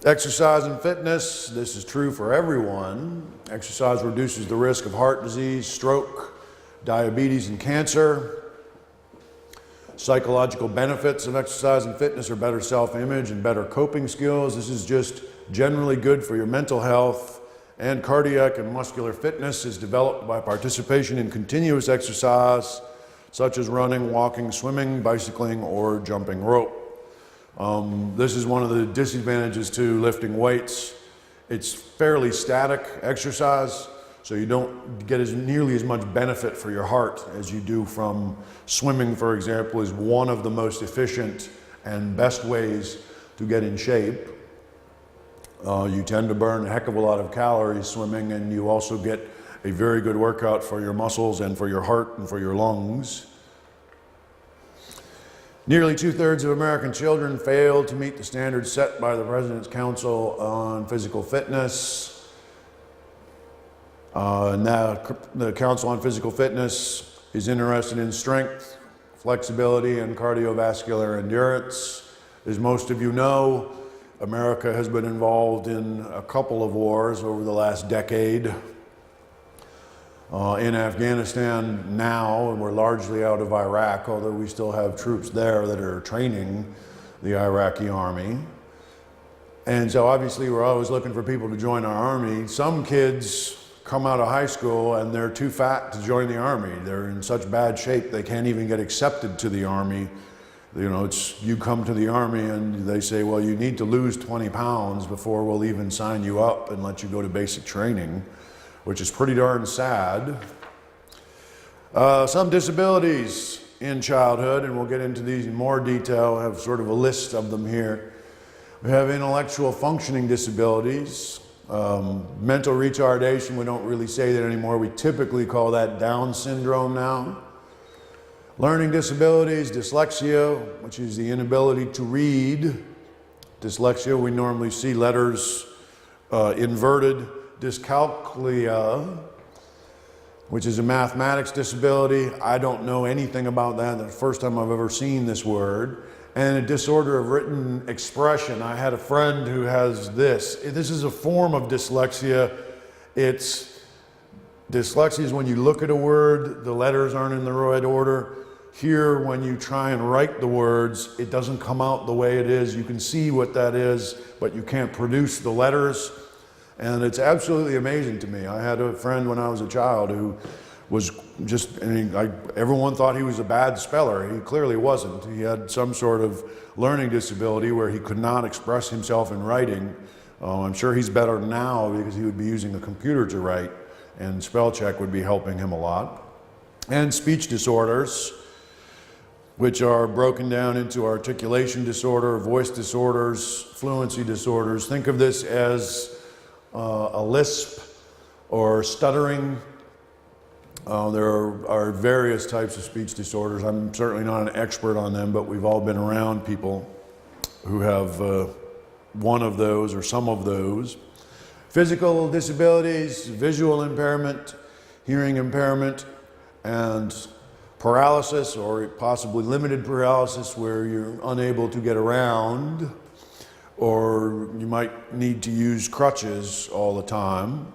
Exercise and fitness, this is true for everyone. Exercise reduces the risk of heart disease, stroke, diabetes, and cancer. Psychological benefits of exercise and fitness are better self-image and better coping skills. This is just generally good for your mental health. And cardiac and muscular fitness is developed by participation in continuous exercise, such as running, walking, swimming, bicycling, or jumping rope. This is one of the disadvantages to lifting weights. It's fairly static exercise, so you don't get nearly as much benefit for your heart as you do from swimming, for example, is one of the most efficient and best ways to get in shape. You tend to burn a heck of a lot of calories swimming, and you also get a very good workout for your muscles and for your heart and for your lungs. Nearly 2/3 of American children fail to meet the standards set by the President's Council on Physical Fitness. And the Council on Physical Fitness is interested in strength, flexibility, and cardiovascular endurance. As most of you know, America has been involved in a couple of wars over the last decade. In Afghanistan now, and we're largely out of Iraq, although we still have troops there that are training the Iraqi army. And so obviously we're always looking for people to join our army. Some kids come out of high school and they're too fat to join the army. They're in such bad shape they can't even get accepted to the army. You know, you come to the army and they say, well, you need to lose 20 pounds before we'll even sign you up and let you go to basic training, which is pretty darn sad. Some disabilities in childhood, and we'll get into these in more detail. I have sort of a list of them here. We have intellectual functioning disabilities, mental retardation. We don't really say that anymore. We typically call that Down syndrome now. Learning disabilities, dyslexia, which is the inability to read. Dyslexia, we normally see letters inverted. Dyscalculia, which is a mathematics disability. I don't know anything about that. That's the first time I've ever seen this word. And a disorder of written expression. I had a friend who has this. This is a form of dyslexia. Dyslexia is when you look at a word, the letters aren't in the right order. Here, when you try and write the words, it doesn't come out the way it is. You can see what that is, but you can't produce the letters. And it's absolutely amazing to me. I had a friend when I was a child who was just, everyone thought he was a bad speller. He clearly wasn't. He had some sort of learning disability where he could not express himself in writing. I'm sure he's better now because he would be using a computer to write, and spell check would be helping him a lot. And speech disorders, which are broken down into articulation disorder, voice disorders, fluency disorders. Think of this as a lisp or stuttering. There are various types of speech disorders. I'm certainly not an expert on them, but we've all been around people who have one of those or some of those. Physical disabilities, visual impairment, hearing impairment, and paralysis or possibly limited paralysis where you're unable to get around, or you might need to use crutches all the time.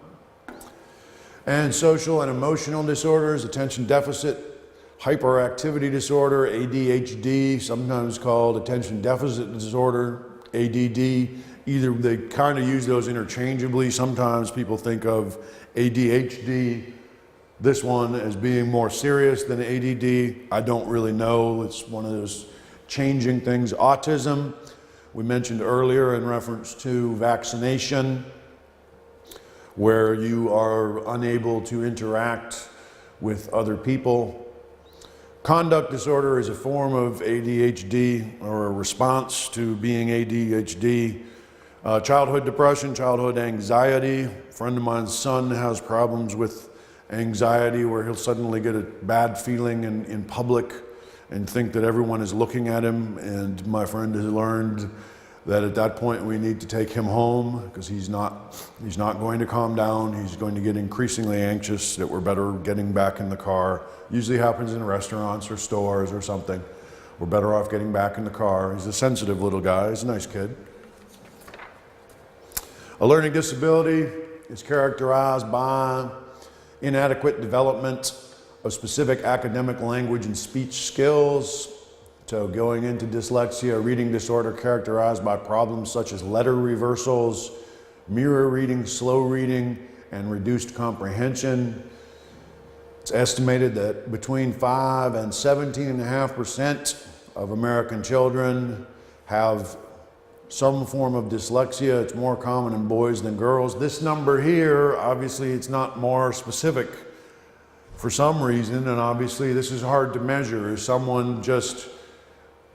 And social and emotional disorders, attention deficit, hyperactivity disorder, ADHD, sometimes called attention deficit disorder, ADD. Either they kind of use those interchangeably. Sometimes people think of ADHD, this one, as being more serious than ADD. I don't really know. It's one of those changing things. Autism, we mentioned earlier in reference to vaccination, where you are unable to interact with other people. Conduct disorder is a form of ADHD or a response to being ADHD. Childhood depression, childhood anxiety. A friend of mine's son has problems with anxiety where he'll suddenly get a bad feeling in public and think that everyone is looking at him, and my friend has learned that at that point we need to take him home because he's not going to calm down. He's going to get increasingly anxious, that we're better getting back in the car. Usually happens in restaurants or stores or something. We're better off getting back in the car. He's a sensitive little guy. He's a nice kid. A learning disability is characterized by inadequate development of specific academic language and speech skills. So going into dyslexia, reading disorder characterized by problems such as letter reversals, mirror reading, slow reading, and reduced comprehension. It's estimated that between 5 and 17.5% of American children have some form of dyslexia. It's more common in boys than girls. This number here, obviously it's not more specific for some reason, and obviously this is hard to measure. Is someone just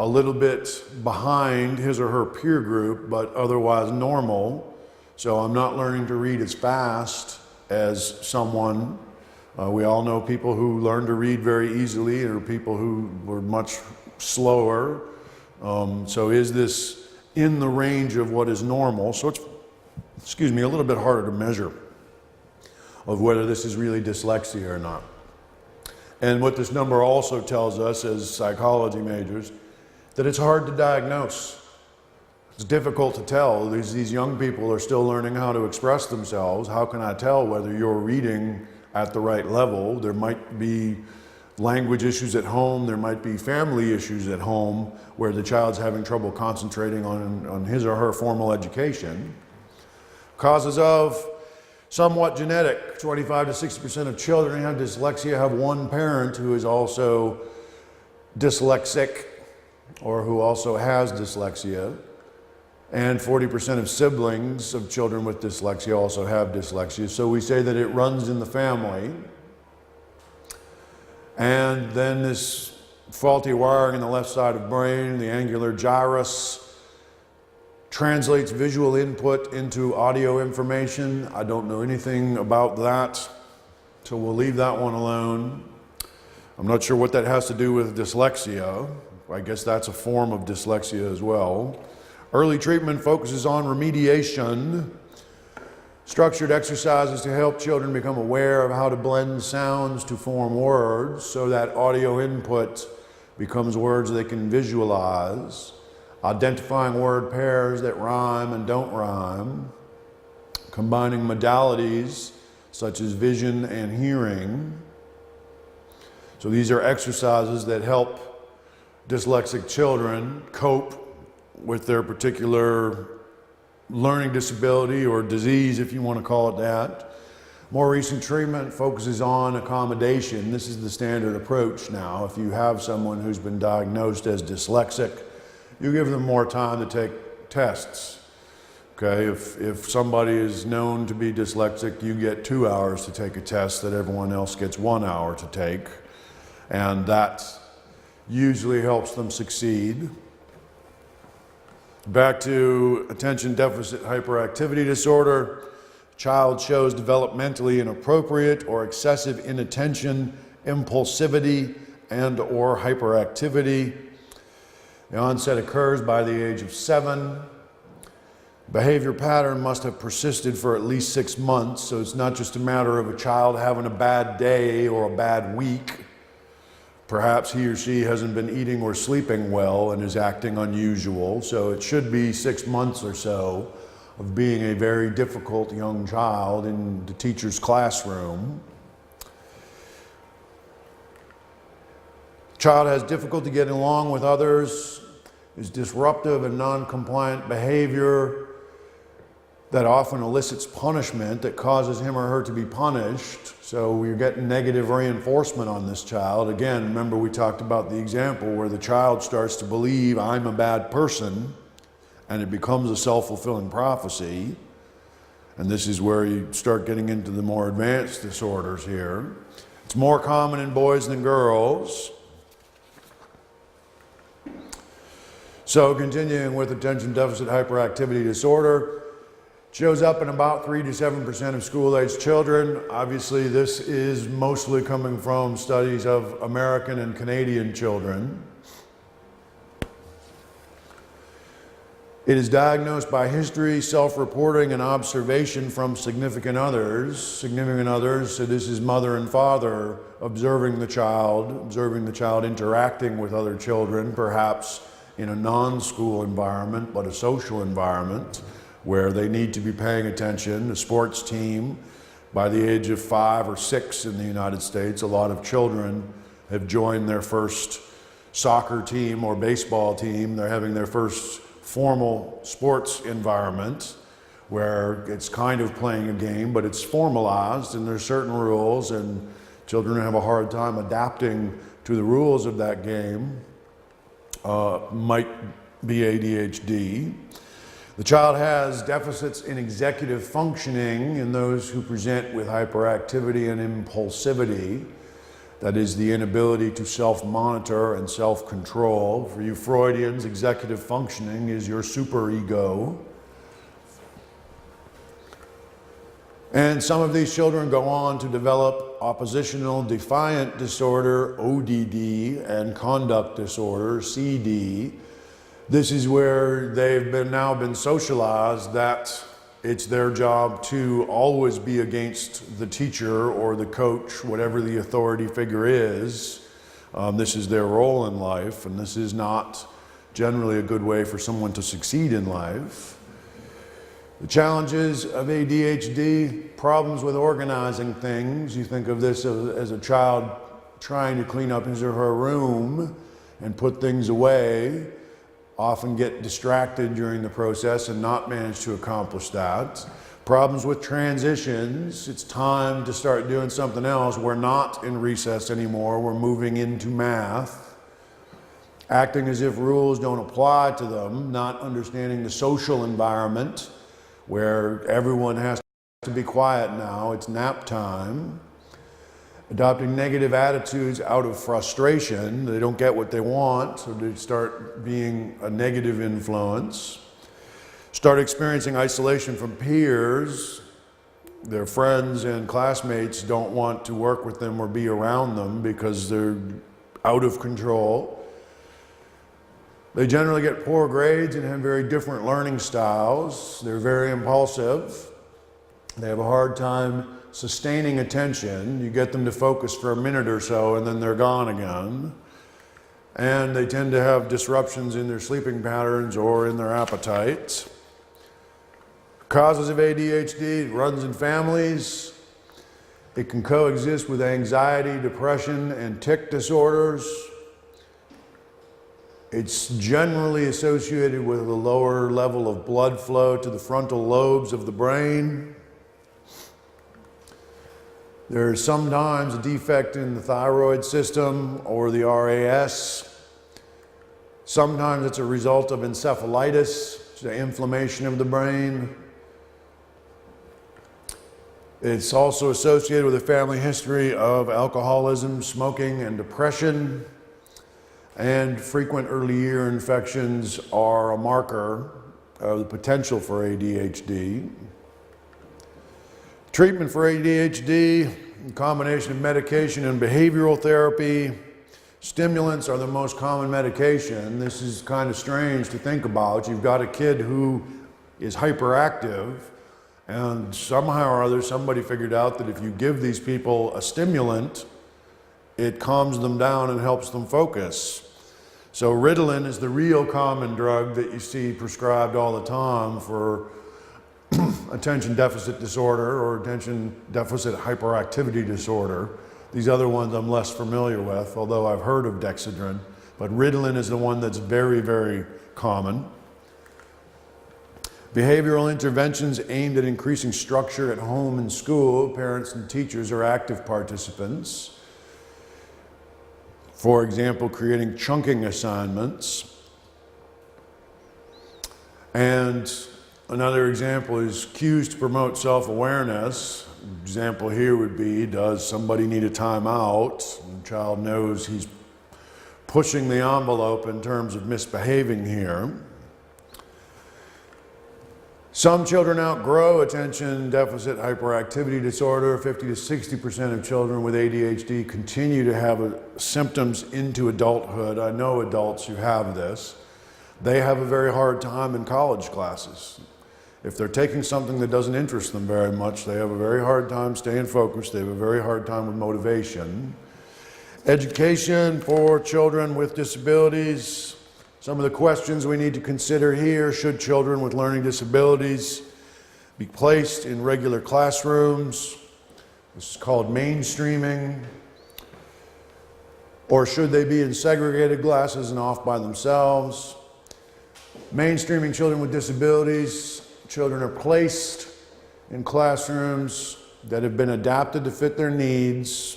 a little bit behind his or her peer group, but otherwise normal? So I'm not learning to read as fast as someone. We all know people who learn to read very easily, or people who were much slower. So is this in the range of what is normal? So it's, a little bit harder to measure of whether this is really dyslexia or not. And what this number also tells us as psychology majors, that it's hard to diagnose. It's difficult to tell. These young people are still learning how to express themselves. How can I tell whether you're reading at the right level? There might be language issues at home. There might be family issues at home where the child's having trouble concentrating on his or her formal education. Causes of somewhat genetic. 25 to 60% of children who have dyslexia have one parent who is also dyslexic or who also has dyslexia. And 40% of siblings of children with dyslexia also have dyslexia. So we say that it runs in the family. And then this faulty wiring in the left side of the brain, the angular gyrus, translates visual input into audio information. I don't know anything about that, so we'll leave that one alone. I'm not sure what that has to do with dyslexia. I guess that's a form of dyslexia as well. Early treatment focuses on remediation. Structured exercises to help children become aware of how to blend sounds to form words so that audio input becomes words they can visualize. Identifying word pairs that rhyme and don't rhyme. Combining modalities such as vision and hearing. So these are exercises that help dyslexic children cope with their particular learning disability or disease, if you want to call it that. More recent treatment focuses on accommodation. This is the standard approach now. If you have someone who's been diagnosed as dyslexic, you give them more time to take tests. Okay, if somebody is known to be dyslexic, you get 2 hours to take a test that everyone else gets 1 hour to take. And that usually helps them succeed. Back to attention deficit hyperactivity disorder. Child shows developmentally inappropriate or excessive inattention, impulsivity, and or hyperactivity. The onset occurs by the age of 7. Behavior pattern must have persisted for at least 6 months, so it's not just a matter of a child having a bad day or a bad week. Perhaps he or she hasn't been eating or sleeping well and is acting unusual, so it should be 6 months or so of being a very difficult young child in the teacher's classroom. Child has difficulty getting along with others, is disruptive and non-compliant behavior that often elicits punishment that causes him or her to be punished. So we're getting negative reinforcement on this child. Again, remember we talked about the example where the child starts to believe I'm a bad person, and it becomes a self-fulfilling prophecy. And this is where you start getting into the more advanced disorders here. It's more common in boys than girls. So continuing with attention deficit hyperactivity disorder, shows up in about 3 to 7% of school-aged children. Obviously, this is mostly coming from studies of American and Canadian children. It is diagnosed by history, self-reporting, and observation from significant others. Significant others, so this is mother and father observing the child interacting with other children, perhaps in a non-school environment, but a social environment where they need to be paying attention. A sports team, by the age of 5 or 6 in the United States, a lot of children have joined their first soccer team or baseball team. They're having their first formal sports environment where it's kind of playing a game, but it's formalized and there's certain rules, and children have a hard time adapting to the rules of that game. Might be ADHD. The child has deficits in executive functioning in those who present with hyperactivity and impulsivity. That is the inability to self-monitor and self-control. For you Freudians, executive functioning is your superego. And some of these children go on to develop oppositional defiant disorder, ODD, and conduct disorder, CD. This is where they've now been socialized that it's their job to always be against the teacher or the coach, whatever the authority figure is. This is their role in life, and this is not generally a good way for someone to succeed in life. The challenges of ADHD, problems with organizing things. You think of this as a child trying to clean up his or her room and put things away, often get distracted during the process and not manage to accomplish that. Problems with transitions. It's time to start doing something else. We're not in recess anymore. We're moving into math. Acting as if rules don't apply to them, not understanding the social environment where everyone has to be quiet now. It's nap time. Adopting negative attitudes out of frustration. They don't get what they want, so they start being a negative influence. Start experiencing isolation from peers. Their friends and classmates don't want to work with them or be around them because they're out of control. They generally get poor grades and have very different learning styles. They're very impulsive. They have a hard time sustaining attention. You get them to focus for a minute or so and then they're gone again. And they tend to have disruptions in their sleeping patterns or in their appetites. Causes of ADHD, runs in families. It can coexist with anxiety, depression, and tic disorders. It's generally associated with a lower level of blood flow to the frontal lobes of the brain. There's sometimes a defect in the thyroid system or the RAS. Sometimes it's a result of encephalitis, the inflammation of the brain. It's also associated with a family history of alcoholism, smoking, and depression. And frequent early year infections are a marker of the potential for ADHD. Treatment for ADHD, a combination of medication and behavioral therapy. Stimulants are the most common medication. This is kind of strange to think about. You've got a kid who is hyperactive, and somehow or other somebody figured out that if you give these people a stimulant, it calms them down and helps them focus. So Ritalin is the real common drug that you see prescribed all the time for attention deficit disorder or attention deficit hyperactivity disorder. These other ones I'm less familiar with, although I've heard of Dexedrine, but Ritalin is the one that's very, very common. Behavioral interventions aimed at increasing structure at home and school. Parents and teachers are active participants. For example, creating chunking assignments. And another example is cues to promote self-awareness. Example here would be, does somebody need a timeout? The child knows he's pushing the envelope in terms of misbehaving here. Some children outgrow attention deficit hyperactivity disorder. 50 to 60% of children with ADHD continue to have symptoms into adulthood. I know adults who have this. They have a very hard time in college classes. If they're taking something that doesn't interest them very much, they have a very hard time staying focused. They have a very hard time with motivation. Education for children with disabilities. Some of the questions we need to consider here: should children with learning disabilities be placed in regular classrooms? This is called mainstreaming. Or should they be in segregated classes and off by themselves? Mainstreaming children with disabilities. Children are placed in classrooms that have been adapted to fit their needs.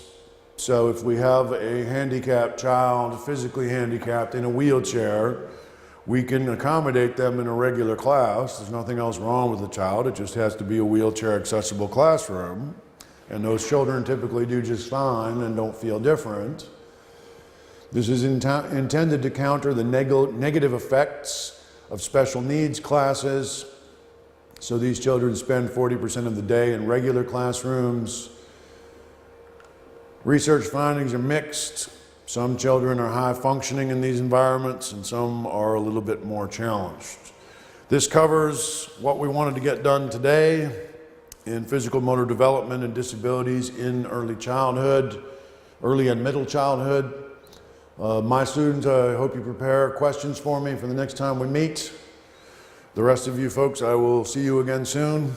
So if we have a handicapped child, physically handicapped, in a wheelchair, we can accommodate them in a regular class. There's nothing else wrong with the child. It just has to be a wheelchair accessible classroom. And those children typically do just fine and don't feel different. This is intended to counter the negative effects of special needs classes. So these children spend 40% of the day in regular classrooms. Research findings are mixed. Some children are high functioning in these environments and some are a little bit more challenged. This covers what we wanted to get done today in physical motor development and disabilities in early childhood, early and middle childhood. My students, I hope you prepare questions for me for the next time we meet. The rest of you folks, I will see you again soon.